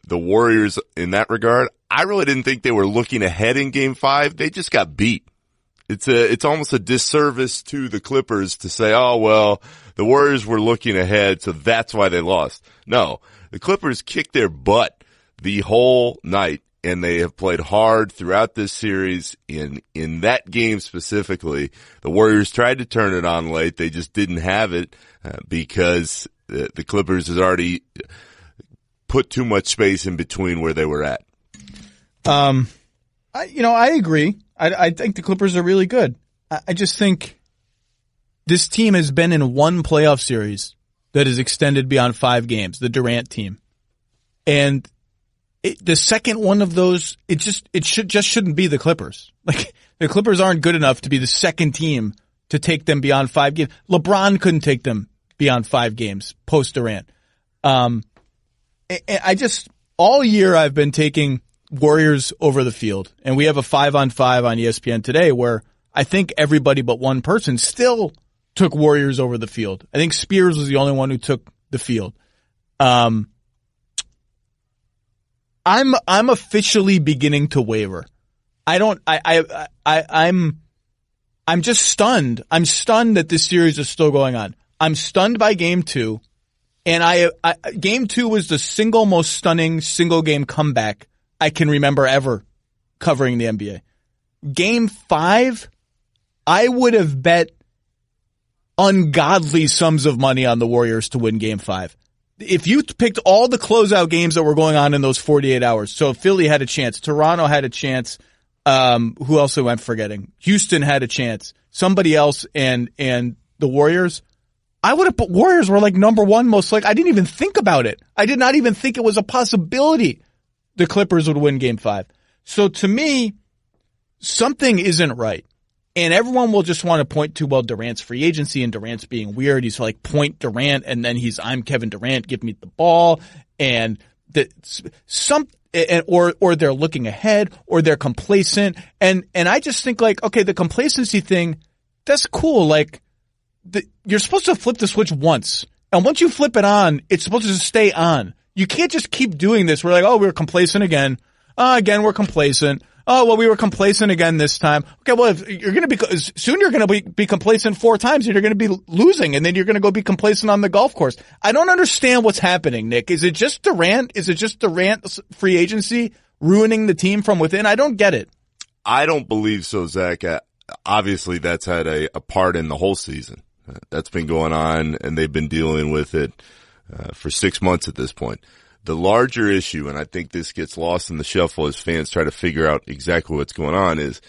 the Warriors in that regard, I really didn't think they were looking ahead in Game 5. They just got beat. It's almost a disservice to the Clippers to say, oh, well, the Warriors were looking ahead, so that's why they lost. No, the Clippers kicked their butt the whole night, and they have played hard throughout this series. In that game specifically, the Warriors tried to turn it on late. They just didn't have it because the Clippers has already put too much space in between where they were at. I agree. I think the Clippers are really good. I just think this team has been in one playoff series that is extended beyond 5 games, the Durant team. And the second one of those, shouldn't be the Clippers. Like, the Clippers aren't good enough to be the second team to take them beyond 5 games. LeBron couldn't take them beyond 5 games post Durant. All year I've been taking Warriors over the field, and we have a 5-on-5 on ESPN today where I think everybody but one person still took Warriors over the field. I think Spears was the only one who took the field. I'm officially beginning to waver. I'm just stunned. I'm stunned that this series is still going on. I'm stunned by Game 2, and Game 2 was the single most stunning single game comeback I can remember ever covering the NBA. Game 5, I would have bet ungodly sums of money on the Warriors to win Game 5. If you picked all the closeout games that were going on in those 48 hours, so Philly had a chance, Toronto had a chance, who else am I forgetting? Houston had a chance, somebody else, and the Warriors, I would have put Warriors were like number 1 most likely. I didn't even think about it. I did not even think it was a possibility the Clippers would win Game 5. So to me, something isn't right. And everyone will just want to point to, well, Durant's free agency and Durant's being weird. He's like, point Durant, and then I'm Kevin Durant, give me the ball. And or they're looking ahead, or they're complacent. And I just think, like, okay, the complacency thing, that's cool. Like, you're supposed to flip the switch once. And once you flip it on, it's supposed to stay on. You can't just keep doing this. We're like, oh, we're complacent again. Again, we're complacent. Oh, well, we were complacent again this time. Okay, well, if you're going to be, soon you're going to be complacent 4 times and you're going to be losing, and then you're going to go be complacent on the golf course. I don't understand what's happening, Nick. Is it just Durant? Is it just Durant's free agency ruining the team from within? I don't get it. I don't believe so, Zach. Obviously, that's had a part in the whole season. That's been going on, and they've been dealing with it for 6 months at this point. The larger issue, and I think this gets lost in the shuffle as fans try to figure out exactly what's going on, is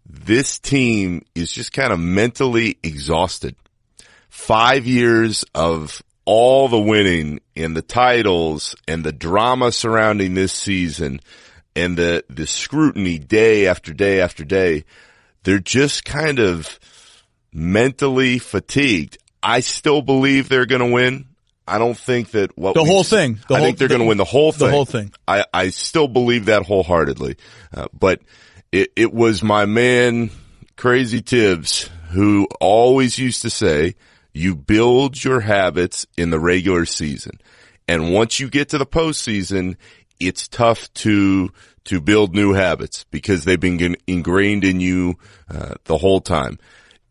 this team is just kind of mentally exhausted. 5 years of all the winning and the titles and the drama surrounding this season and the scrutiny day after day after day, they're just kind of mentally fatigued. I still believe they're going to win. I don't think that I think they're going to win the whole thing. The whole thing. I still believe that wholeheartedly. But it was my man, Crazy Tibbs, who always used to say, you build your habits in the regular season. And once you get to the postseason, it's tough to build new habits because they've been ingrained in you, the whole time.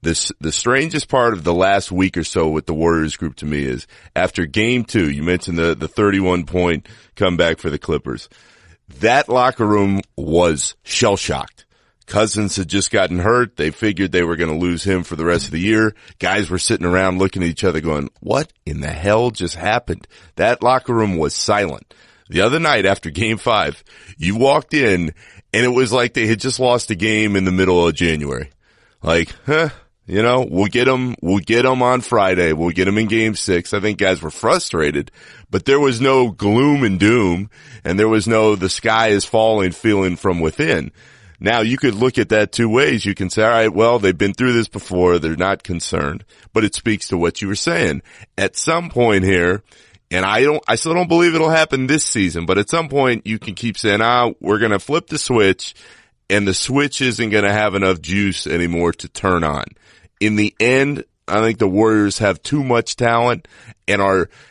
The strangest part of the last week or so with the Warriors group to me is after Game 2, you mentioned the 31-point comeback for the Clippers. That locker room was shell-shocked. Cousins had just gotten hurt. They figured they were going to lose him for the rest of the year. Guys were sitting around looking at each other going, what in the hell just happened? That locker room was silent. The other night after Game 5, you walked in and it was like they had just lost a game in the middle of January. Like, you know, we'll get them on Friday. We'll get them in Game 6. I think guys were frustrated, but there was no gloom and doom, and there was no the sky is falling feeling from within. Now you could look at that two ways. You can say, all right, well, they've been through this before. They're not concerned, but it speaks to what you were saying. At some point here, and I still don't believe it'll happen this season, but at some point you can keep saying, we're going to flip the switch, and the switch isn't going to have enough juice anymore to turn on. In the end, I think the Warriors have too much talent and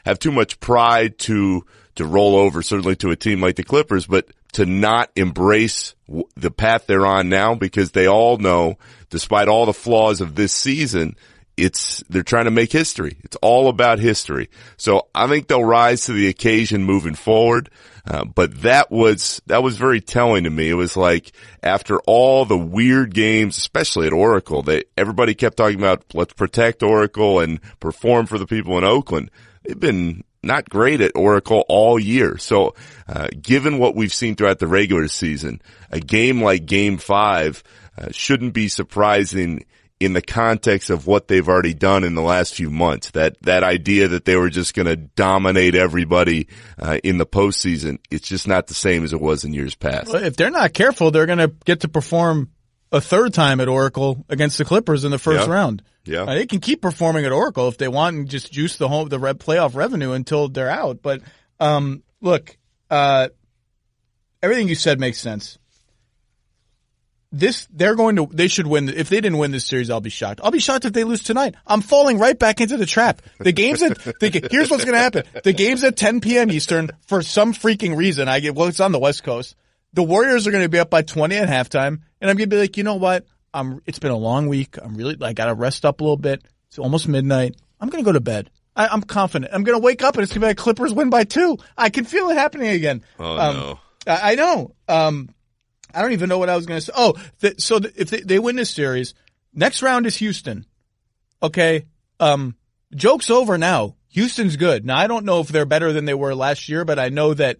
have too much pride to roll over, certainly to a team like the Clippers, but to not embrace the path they're on now, because they all know, despite all the flaws of this season, they're trying to make history. It's all about history. So I think they'll rise to the occasion moving forward. But that was very telling to me. It was like, after all the weird games, especially at Oracle, everybody kept talking about, let's protect Oracle and perform for the people in Oakland. They've been not great at Oracle all year. So, given what we've seen throughout the regular season, a game like Game 5, shouldn't be surprising in the context of what they've already done in the last few months. That idea that they were just going to dominate everybody in the postseason, it's just not the same as it was in years past. Well, if they're not careful, they're going to get to perform a third time at Oracle against the Clippers in the first round. Yeah, they can keep performing at Oracle if they want and just juice the playoff revenue until they're out. But look, everything you said makes sense. They should win. If they didn't win this series, I'll be shocked. I'll be shocked if they lose tonight. I'm falling right back into the trap. Here's what's going to happen. The game's at 10 p.m. Eastern for some freaking reason. It's on the West Coast. The Warriors are going to be up by 20 at halftime, and I'm going to be like, you know what? It's been a long week. I got to rest up a little bit. It's almost midnight. I'm going to go to bed. I'm confident. I'm going to wake up and it's going to be like Clippers win by 2. I can feel it happening again. Oh, no. I know. I don't even know what I was going to say. If they win this series, next round is Houston. Okay. Joke's over now. Houston's good. Now, I don't know if they're better than they were last year, but I know that,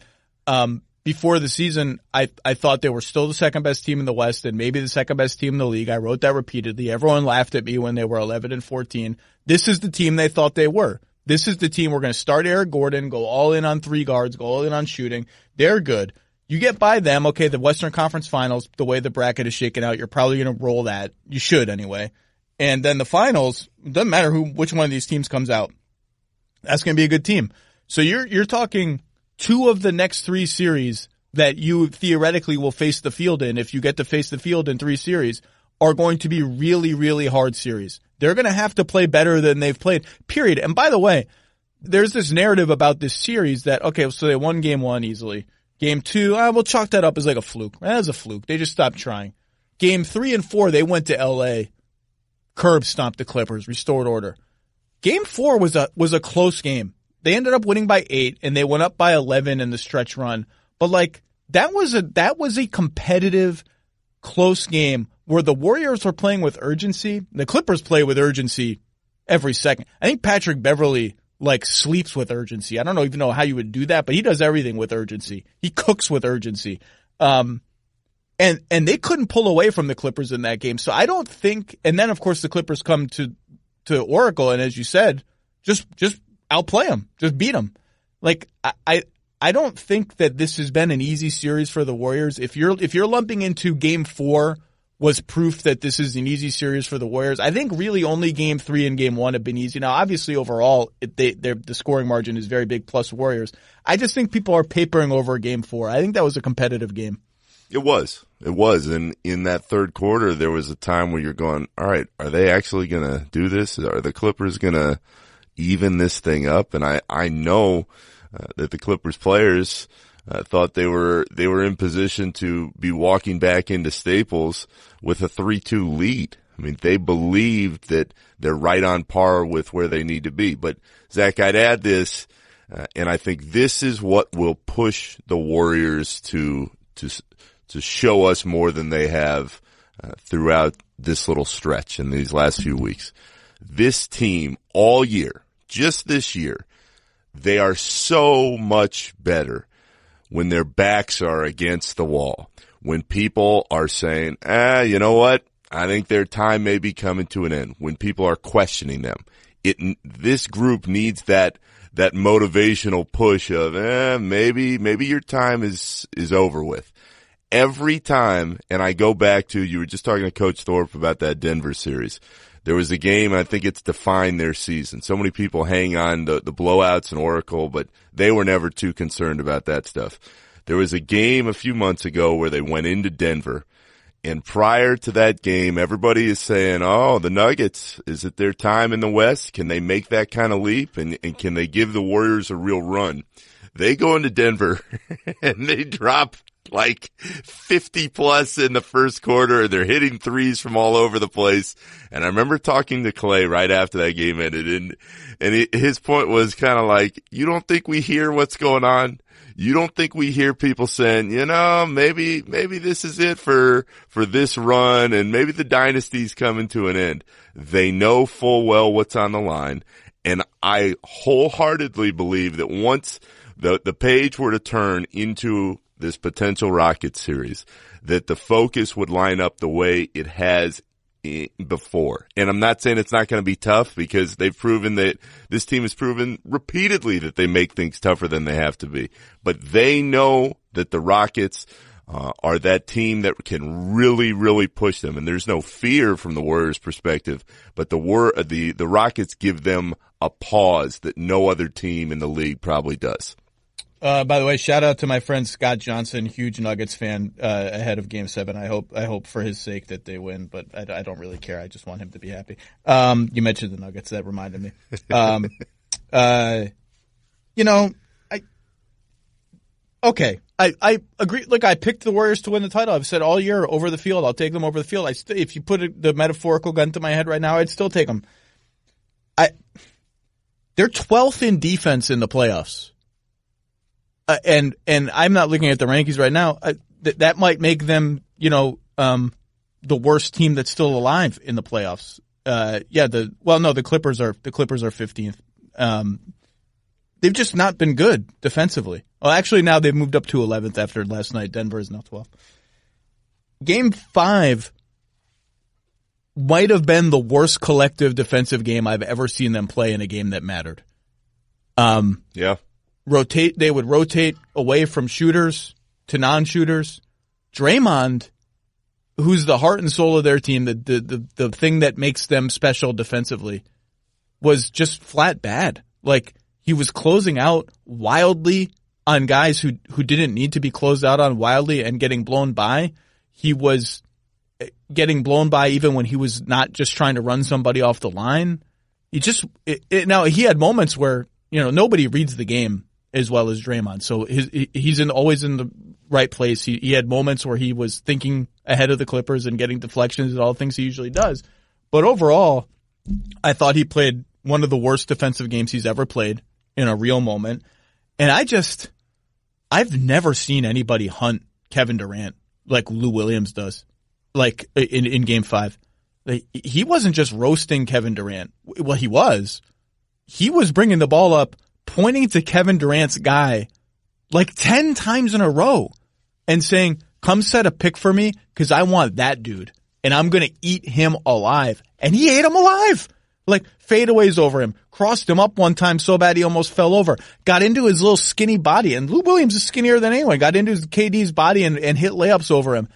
before the season, I thought they were still the second best team in the West and maybe the second best team in the league. I wrote that repeatedly. Everyone laughed at me when they were 11-14. This is the team they thought they were. This is the team we're going to start Eric Gordon, go all in on 3 guards, go all in on shooting. They're good. You get by them, okay, the Western Conference Finals, the way the bracket is shaken out, you're probably going to roll that. You should anyway. And then the finals, it doesn't matter which one of these teams comes out. That's going to be a good team. So you're talking 2 of the next 3 series that you theoretically will face the field in, if you get to face the field in 3 series, are going to be really, really hard series. They're going to have to play better than they've played, period. And by the way, there's this narrative about this series that, okay, so they won Game 1 easily. Game 2, we'll chalk that up as like a fluke. That was a fluke. They just stopped trying. Game 3 and 4, they went to L.A., curb stomped the Clippers, restored order. Game 4 was a close game. They ended up winning by 8, and they went up by 11 in the stretch run. But that was a competitive, close game where the Warriors were playing with urgency. The Clippers play with urgency every second. I think Patrick Beverley sleeps with urgency. I don't even know how you would do that, but he does everything with urgency. He cooks with urgency. And they couldn't pull away from the Clippers in that game. So I don't think, and then of course the Clippers come to Oracle, and as you said, just outplay them, just beat them. I don't think that this has been an easy series for the Warriors. If you're lumping into Game 4 was proof that this is an easy series for the Warriors, I think really only Game 3 and Game 1 have been easy. Now, obviously, overall, the scoring margin is very big plus Warriors. I just think people are papering over Game 4. I think that was a competitive game. It was. And in that third quarter, there was a time where you're going, all right, are they actually going to do this? Are the Clippers going to even this thing up? And I know that the Clippers players thought they were in position to be walking back into Staples with a 3-2 lead. I mean, they believed that they're right on par with where they need to be. But Zach, I'd add this, and I think this is what will push the Warriors to show us more than they have throughout this little stretch in these last few weeks. This team all year, just this year, they are so much better when their backs are against the wall, when people are saying, you know what, I think their time may be coming to an end, when people are questioning them. This group needs that motivational push of, maybe your time is over with. every time, and I go back to, you were just talking to Coach Thorpe about that Denver series. There was a game, I think it's defined their season. So many people hang on the blowouts and Oracle, but they were never too concerned about that stuff. There was a game a few months ago where they went into Denver, and prior to that game, everybody is saying, oh, the Nuggets, is it their time in the West? Can they make that kind of leap? And can they give the Warriors a real run? They go into Denver and they drop like 50 plus in the first quarter, and they're hitting threes from all over the place. And I remember talking to Clay right after that game ended, and his point was kind of like, you don't think we hear what's going on? You don't think we hear people saying, maybe this is it for this run, and maybe the dynasty's coming to an end. They know full well what's on the line. And I wholeheartedly believe that once the page were to turn into this potential Rockets series, that the focus would line up the way it has before. And I'm not saying it's not going to be tough, because they've proven that this team has proven repeatedly that they make things tougher than they have to be. But they know that the Rockets are that team that can really, really push them. And there's no fear from the Warriors' perspective, but the Rockets give them a pause that no other team in the league probably does. By the way, shout out to my friend Scott Johnson, huge Nuggets fan, ahead of Game 7. I hope for his sake that they win, but I don't really care. I just want him to be happy. You mentioned the Nuggets. That reminded me. I agree. Look, I picked the Warriors to win the title. I've said all year, over the field. I'll take them over the field. If you put the metaphorical gun to my head right now, I'd still take them. They're 12th in defense in the playoffs. And I'm not looking at the rankings right now. That might make them, the worst team that's still alive in the playoffs. The Clippers are 15th. They've just not been good defensively. Well, actually now they've moved up to 11th after last night. Denver is now 12th. Game 5 might have been the worst collective defensive game I've ever seen them play in a game that mattered. Yeah. They would rotate away from shooters to non-shooters. Draymond, who's the heart and soul of their team, the thing that makes them special defensively, was just flat bad. Like, he was closing out wildly on guys who didn't need to be closed out on wildly and getting blown by. He was getting blown by even when he was not just trying to run somebody off the line. Now he had moments where, nobody reads the game as well as Draymond. So he's always in the right place. He had moments where he was thinking ahead of the Clippers and getting deflections and all the things he usually does. But overall, I thought he played one of the worst defensive games he's ever played in a real moment. And I've never seen anybody hunt Kevin Durant like Lou Williams does, like in Game 5. He wasn't just roasting Kevin Durant. Well, he was. He was bringing the ball up, pointing to Kevin Durant's guy like 10 times in a row and saying, come set a pick for me because I want that dude and I'm going to eat him alive. And he ate him alive. Like, fadeaways over him, crossed him up one time so bad he almost fell over, got into his little skinny body, and Lou Williams is skinnier than anyone, got into his KD's body and hit layups over him.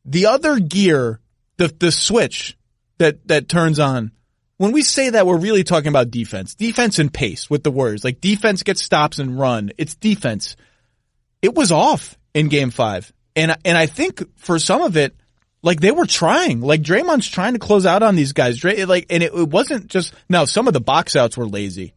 The other gear, the switch that turns on, when we say that, we're really talking about defense and pace with the Warriors. Like, defense gets stops and run. It's defense. It was off in Game 5. And I think for some of it, like, they were trying. Like, Draymond's trying to close out on these guys. And it wasn't just, now some of the box outs were lazy.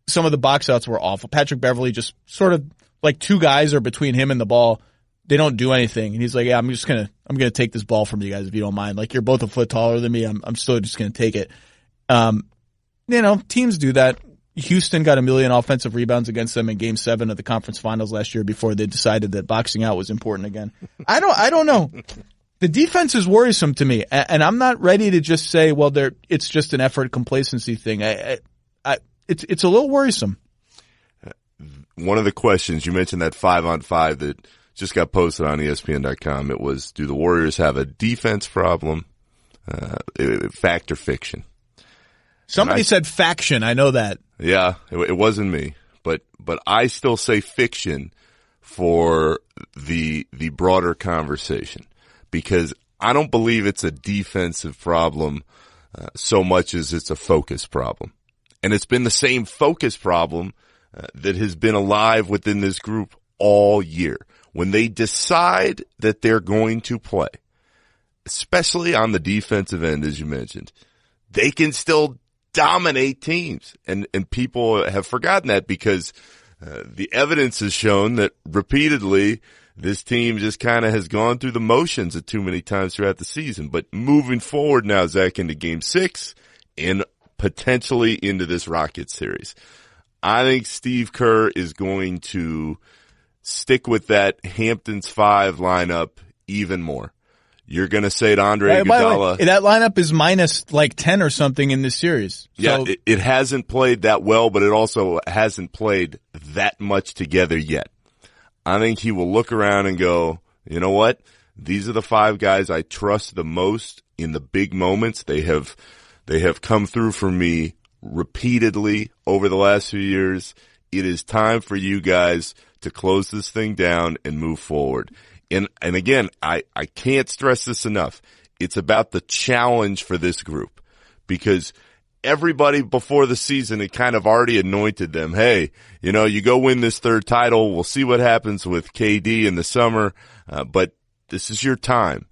Some of the box outs were awful. Patrick Beverley just sort of, like, two guys are between him and the ball. They don't do anything. And he's like, yeah, I'm going to take this ball from you guys if you don't mind. Like, you're both a foot taller than me. I'm still just going to take it. Teams do that. Houston got 1 million offensive rebounds against them in Game 7 of the conference finals last year before they decided that boxing out was important again. I don't know. The defense is worrisome to me, and I'm not ready to just say, well, it's just an effort complacency thing. It's a little worrisome. One of the questions, you mentioned that 5-on-5 that just got posted on ESPN.com. It was, do the Warriors have a defense problem? Fact or fiction? Somebody said faction. I know that. Yeah, it wasn't me, but I still say fiction for the broader conversation, because I don't believe it's a defensive problem so much as it's a focus problem. And it's been the same focus problem that has been alive within this group all year. When they decide that they're going to play, especially on the defensive end, as you mentioned, they can still dominate teams. And people have forgotten that because the evidence has shown that repeatedly this team just kind of has gone through the motions at too many times throughout the season. But moving forward now, Zach, into Game 6 and potentially into this Rockets series, I think Steve Kerr is going to stick with that Hamptons 5 lineup even more. You're going to say to Andre Iguodala. That lineup is minus like 10 or something in this series. Yeah, So, it hasn't played that well, but it also hasn't played that much together yet. I think he will look around and go, you know what? These are the 5 guys I trust the most in the big moments. They have come through for me repeatedly over the last few years. It is time for you guys to close this thing down and move forward. And again, I can't stress this enough. It's about the challenge for this group, because everybody before the season had kind of already anointed them. Hey, you go win this 3rd title. We'll see what happens with KD in the summer. But this is your time.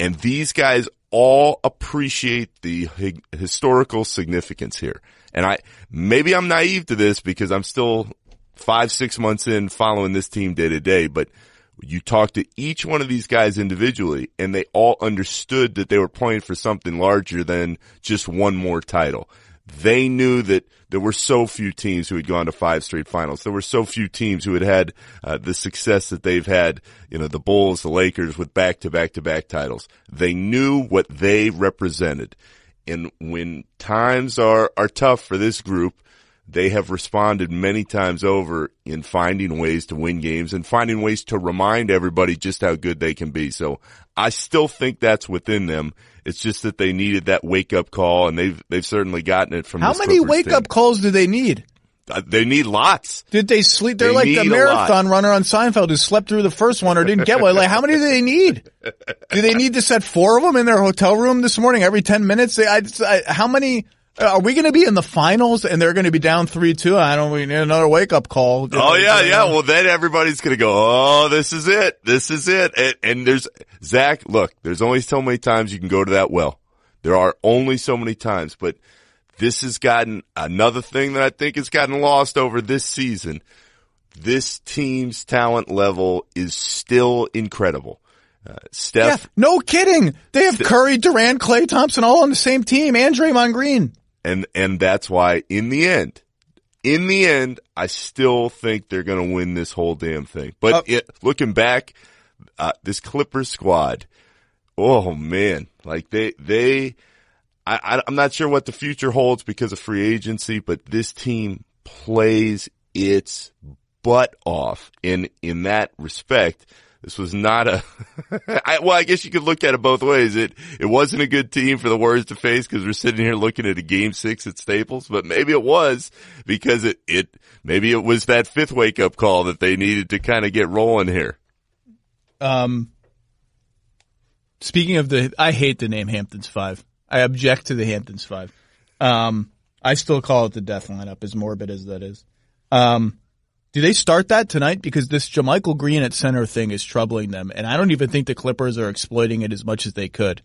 And these guys all appreciate the historical significance here. And maybe I'm naive to this because I'm still 5-6 months in following this team day to day, but you talk to each one of these guys individually and they all understood that they were playing for something larger than just one more title. They knew that there were so few teams who had gone to 5 straight finals. There were so few teams who had the success that they've had, the Bulls, the Lakers with back-to-back-to-back titles. They knew what they represented. And when times are tough for this group, they have responded many times over in finding ways to win games and finding ways to remind everybody just how good they can be. So I still think that's within them. It's just that they needed that wake-up call, and they've certainly gotten it from how this many Clippers wake-up team. calls do they need? They need lots. Did they sleep? They're They like the need a marathon runner on Seinfeld who slept through the first one or didn't get one. Like, how many do they need? Do they need to set 4 of them in their hotel room this morning every 10 minutes? How many? Are we going to be in the finals and they're going to be down 3-2? We need another wake-up call. Oh, yeah. Well, then everybody's going to go, oh, this is it. This is it. And there's, Zach, look, there's only so many times you can go to that well. There are only so many times, but this has gotten another thing that I think has gotten lost over this season. This team's talent level is still incredible. Steph. Yeah, no kidding. They have Curry, Durant, Klay Thompson all on the same team, and Draymond Green. And that's why in the end, I still think they're going to win this whole damn thing. But looking back, this Clippers squad, oh man, like I'm not sure what the future holds because of free agency, but this team plays its butt off. In that respect, this was not I guess you could look at it both ways. It wasn't a good team for the Warriors to face because we're sitting here looking at a Game 6 at Staples, but maybe it was because maybe it was that 5th wake-up call that they needed to kind of get rolling here. Speaking of I hate the name Hamptons 5. I object to the Hamptons 5. I still call it the death lineup, as morbid as that is. Do they start that tonight? Because this JaMychal Green at center thing is troubling them, and I don't even think the Clippers are exploiting it as much as they could.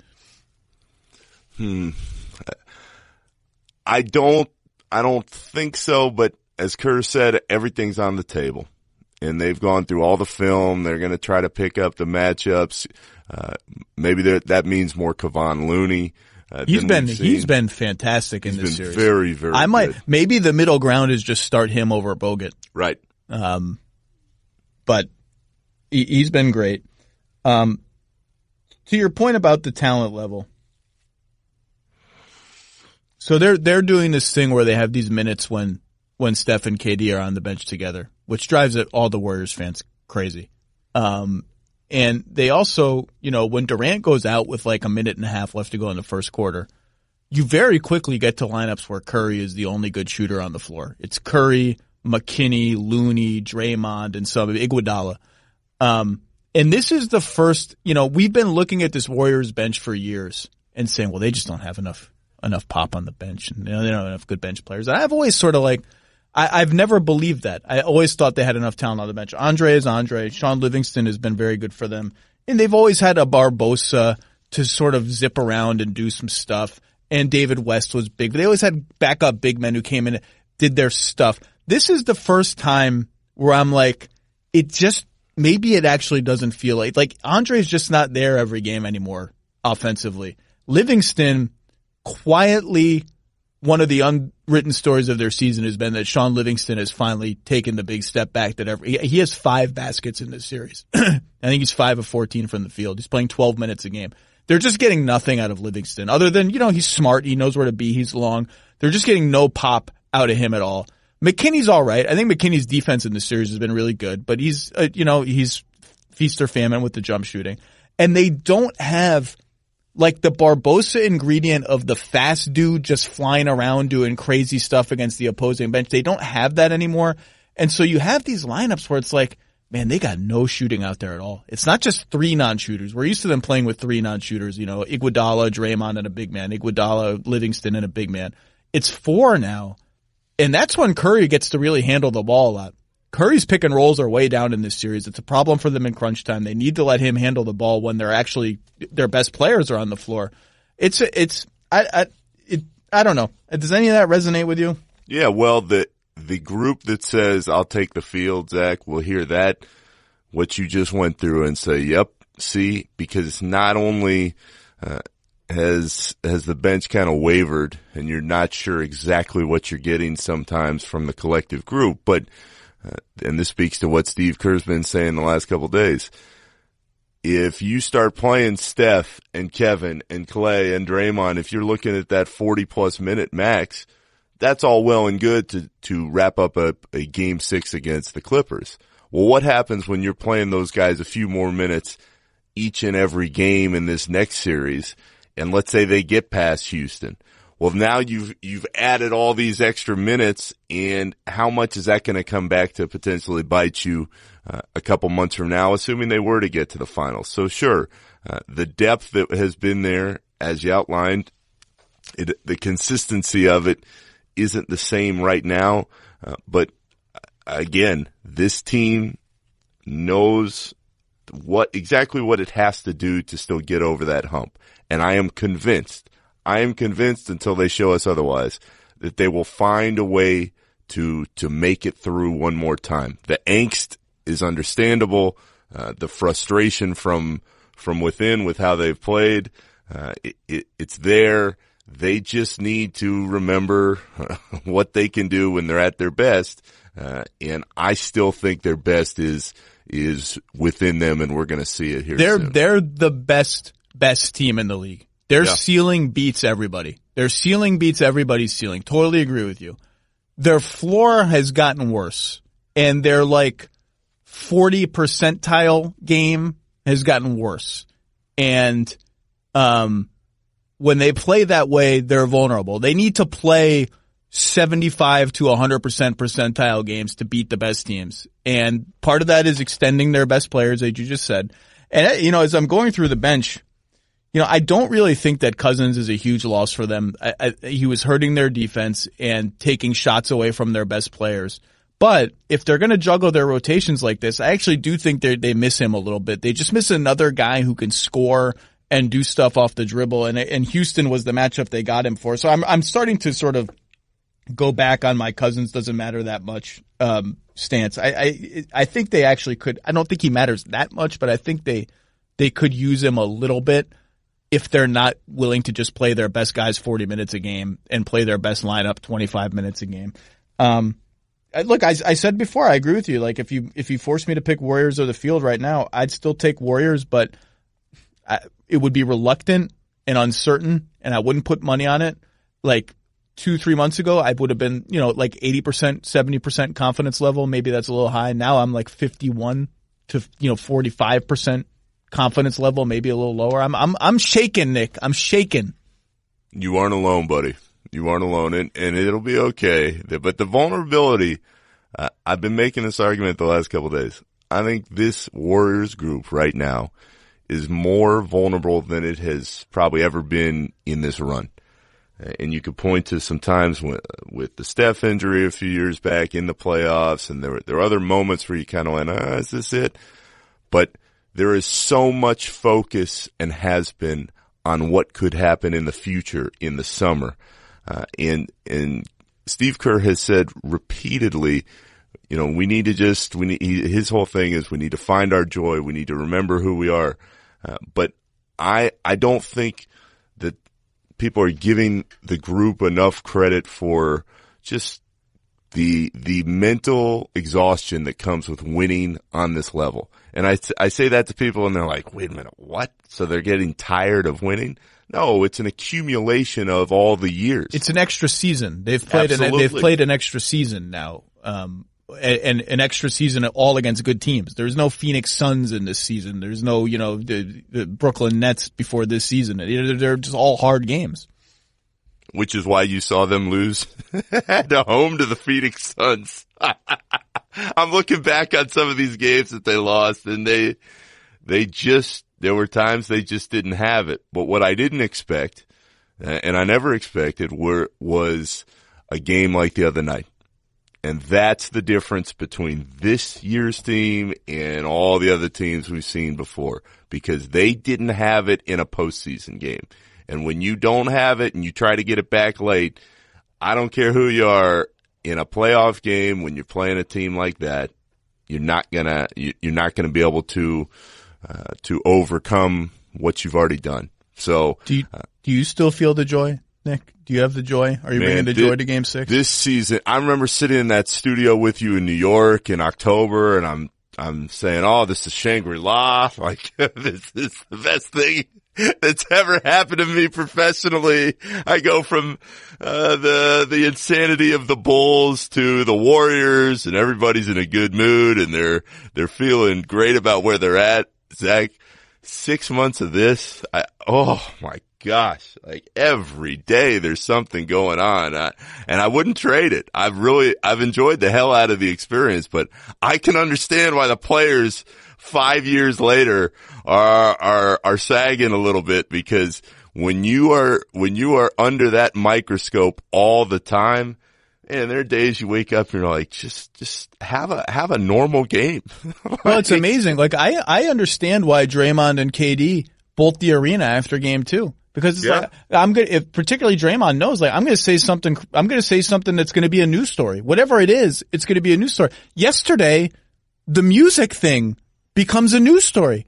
I don't think so, but as Kerr said, everything's on the table. And they've gone through all the film. They're going to try to pick up the matchups. Maybe that means more Kevon Looney. He's been fantastic in this series. Very, very good. Maybe the middle ground is just start him over Bogut. Right. But he's been great. To your point about the talent level. So they're doing this thing where they have these minutes when Steph and KD are on the bench together, which drives all the Warriors fans crazy. And they also, when Durant goes out with like a minute and a half left to go in the first quarter, you very quickly get to lineups where Curry is the only good shooter on the floor. It's Curry, McKinney, Looney, Draymond, and some Iguodala. And this is the first, we've been looking at this Warriors bench for years and saying, well, they just don't have enough pop on the bench, and they don't have enough good bench players. And I've always sort of I've never believed that. I always thought they had enough talent on the bench. Andre is Andre. Sean Livingston has been very good for them. And they've always had a Barbosa to sort of zip around and do some stuff. And David West was big. They always had backup big men who came in and did their stuff. This is the first time where I'm like, maybe it actually doesn't feel like Andre's just not there every game anymore offensively. Livingston, quietly, one of the unwritten stories of their season has been that Sean Livingston has finally taken the big step back he has 5 baskets in this series. I think he's 5 of 14 from the field. He's playing 12 minutes a game. They're just getting nothing out of Livingston other than, he's smart. He knows where to be. He's long. They're just getting no pop out of him at all. McKinney's all right. I think McKinney's defense in this series has been really good, but he's feast or famine with the jump shooting. And they don't have the Barbosa ingredient of the fast dude just flying around doing crazy stuff against the opposing bench. They don't have that anymore. And so you have these lineups where it's man, they got no shooting out there at all. It's not just 3 non-shooters. We're used to them playing with 3 non-shooters, Iguodala, Draymond, and a big man. Iguodala, Livingston, and a big man. It's 4 now. And that's when Curry gets to really handle the ball a lot. Curry's pick and rolls are way down in this series. It's a problem for them in crunch time. They need to let him handle the ball when their best players are on the floor. I don't know. Does any of that resonate with you? Yeah, well, the group that says, I'll take the field, Zach, will hear that, what you just went through, and say, yep, see, because it's not only has the bench kind of wavered and you're not sure exactly what you're getting sometimes from the collective group, but and this speaks to what Steve Kerr's been saying the last couple of days. If you start playing Steph and Kevin and Clay and Draymond, if you're looking at that 40-plus minute max, that's all well and good to wrap up a Game 6 against the Clippers. Well, what happens when you're playing those guys a few more minutes each and every game in this next series, and let's say they get past Houston? Well, now you've added all these extra minutes, and how much is that going to come back to potentially bite you a couple months from now, assuming they were to get to the finals? So sure, the depth that has been there, as you outlined, the consistency of it isn't the same right now. But again, this team knows exactly what it has to do to still get over that hump. And I am convinced until they show us otherwise, that they will find a way to make it through one more time. The angst is understandable. The frustration from within with how they've played, it's there. They just need to remember what they can do when they're at their best. And I still think their best is within them, and we're going to see it here soon. They're the best team in the league. Their ceiling beats everybody. Their ceiling beats everybody's ceiling. Totally agree with you. Their floor has gotten worse, and their 40 percentile game has gotten worse. And when they play that way, they're vulnerable. They need to play 75 to 100% percentile games to beat the best teams. And part of that is extending their best players, as you just said. And, as I'm going through the bench, I don't really think that Cousins is a huge loss for them. He was hurting their defense and taking shots away from their best players. But if they're going to juggle their rotations like this, I actually do think they miss him a little bit. They just miss another guy who can score and do stuff off the dribble. And Houston was the matchup they got him for. So I'm starting to sort of go back on my Cousins doesn't matter that much stance. I think they actually could. I don't think he matters that much, but I think they could use him a little bit if they're not willing to just play their best guys 40 minutes a game and play their best lineup 25 minutes a game. Look, I said before, I agree with you. If you force me to pick Warriors or the field right now, I'd still take Warriors, but it would be reluctant and uncertain, and I wouldn't put money on it. 2-3 months ago, I would have been, 80%, 70% confidence level. Maybe that's a little high. Now I'm 51 to 45% confidence level, maybe a little lower. I'm shaking, Nick. I'm shaking. You aren't alone, buddy. You aren't alone, and it'll be okay. But the vulnerability, I've been making this argument the last couple of days. this Warriors group right now is more vulnerable than it has probably ever been in this run. And you could point to some times with the Steph injury a few years back in the playoffs, and there were other moments where you kind of went, is this it? But there is so much focus and has been on what could happen in the future in the summer. And Steve Kerr has said repeatedly, his whole thing is we need to find our joy. We need to remember who we are. But I don't think that people are giving the group enough credit for just the mental exhaustion that comes with winning on this level. And I say that to people and they're like, wait a minute, what? So they're getting tired of winning? No, it's an accumulation of all the years. It's an extra season. They've played an extra season now. And an extra season all against good teams. There's no Phoenix Suns in this season. There's no, the Brooklyn Nets before this season. They're just all hard games. Which is why you saw them lose at home to the Phoenix Suns. I'm looking back on some of these games that they lost, and there were times they just didn't have it. But what I didn't expect, and I never expected, was a game like the other night. And that's the difference between this year's team and all the other teams we've seen before, because they didn't have it in a postseason game. And when you don't have it and you try to get it back late, I don't care who you are, in a playoff game when you're playing a team like that, you're not gonna be able to overcome what you've already done. So do you still feel the joy, Nick? Do you have the joy? Are you bringing the joy to Game 6? This season, I remember sitting in that studio with you in New York in October, and I'm saying, "Oh, this is Shangri-La. Like this is the best thing that's ever happened to me professionally." I go from the insanity of the Bulls to the Warriors, and everybody's in a good mood, and they're feeling great about where they're at. Zach, 6 months of this, oh my gosh, like every day there's something going on, and I wouldn't trade it. I've enjoyed the hell out of the experience, but I can understand why the players 5 years later are sagging a little bit, because when you are under that microscope all the time, and there are days you wake up and you're like, just have a normal game. Well, it's amazing. Like I understand why Draymond and KD bolt the arena after Game 2. Because it's like, particularly Draymond knows, like, I'm going to say something that's going to be a news story. Whatever it is, it's going to be a news story. Yesterday, the music thing becomes a news story.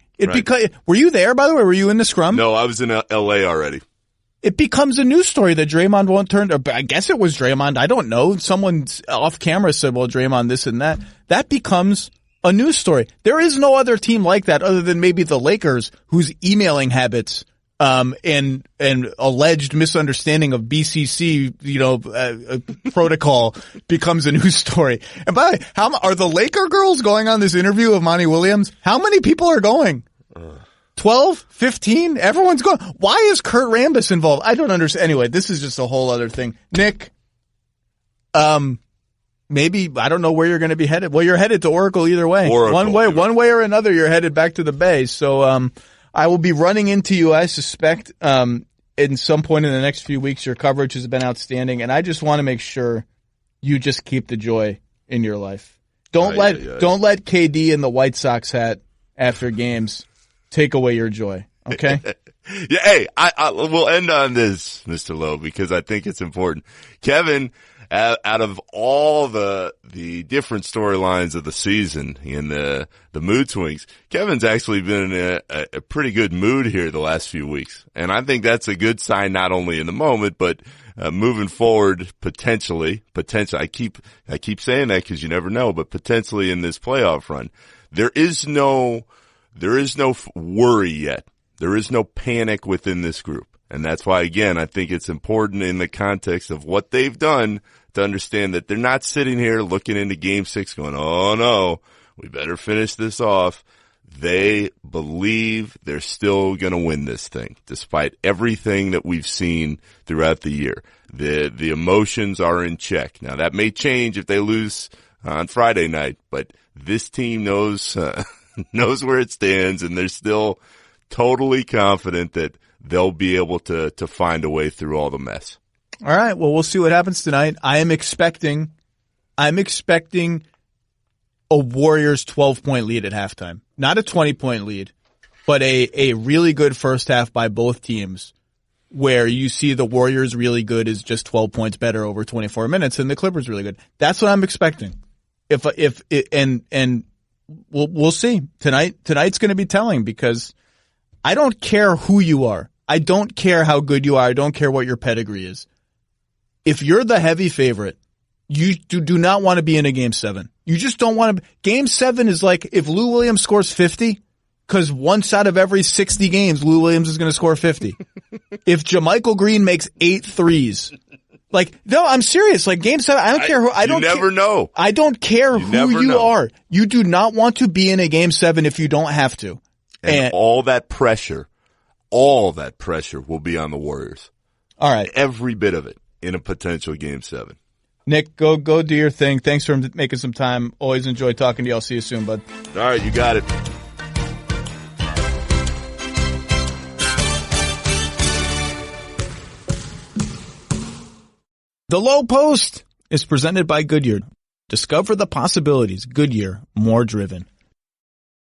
Were you there, by the way? Were you in the scrum? No, I was in LA already. It becomes a news story that Draymond won't turn, I guess it was Draymond. I don't know. Someone off camera said, well, Draymond, this and that. That becomes a news story. There is no other team like that other than maybe the Lakers, whose emailing habits and alleged misunderstanding of BCC, protocol becomes a news story. And by the way, how are the Laker girls going on this interview of Monty Williams? How many people are going? 12? 15? Everyone's going. Why is Kurt Rambis involved? I don't understand. Anyway, this is just a whole other thing. Nick, maybe, I don't know where you're going to be headed. Well, you're headed to Oracle either way. One way or another, you're headed back to the Bay. So, I will be running into you, I suspect, in some point in the next few weeks. Your coverage has been outstanding, and I just want to make sure you just keep the joy in your life. Don't let KD in the White Sox hat after games take away your joy. Okay? Yeah. Hey, we'll end on this, Mr. Lowe, because I think it's important. Kevin, out of all the different storylines of the season and the mood swings, Kevin's actually been in a pretty good mood here the last few weeks. And I think that's a good sign, not only in the moment, but moving forward, potentially. I keep saying that because you never know, but potentially in this playoff run. There is no worry yet. There is no panic within this group. And that's why, again, I think it's important in the context of what they've done to understand that they're not sitting here looking into Game 6 going, oh no, we better finish this off. They believe they're still going to win this thing, despite everything that we've seen throughout the year. The emotions are in check. Now, that may change if they lose on Friday night, but this team knows knows where it stands, and they're still totally confident that they'll be able to find a way through all the mess. All right. Well, we'll see what happens tonight. I'm expecting a Warriors 12-point lead at halftime. Not a 20-point lead, but a really good first half by both teams where you see the Warriors really good is just 12 points better over 24 minutes and the Clippers really good. That's what I'm expecting. We'll see. Tonight's going to be telling because I don't care who you are. I don't care how good you are. I don't care what your pedigree is. If you're the heavy favorite, you do not want to be in a Game 7. You just don't want to. Game 7 is like if Lou Williams scores 50, because once out of every 60 games, Lou Williams is going to score 50. If JaMychal Green makes 8 threes, like, no, I'm serious. Like Game 7, I don't care who. You never know. I don't care who you are. You do not want to be in a Game 7 if you don't have to. And all that pressure will be on the Warriors. All right. Every bit of it in a potential Game 7. Nick, go do your thing. Thanks for making some time. Always enjoy talking to you. I'll see you soon, bud. All right, you got it. The Lowe Post is presented by Goodyear. Discover the possibilities. Goodyear, more driven.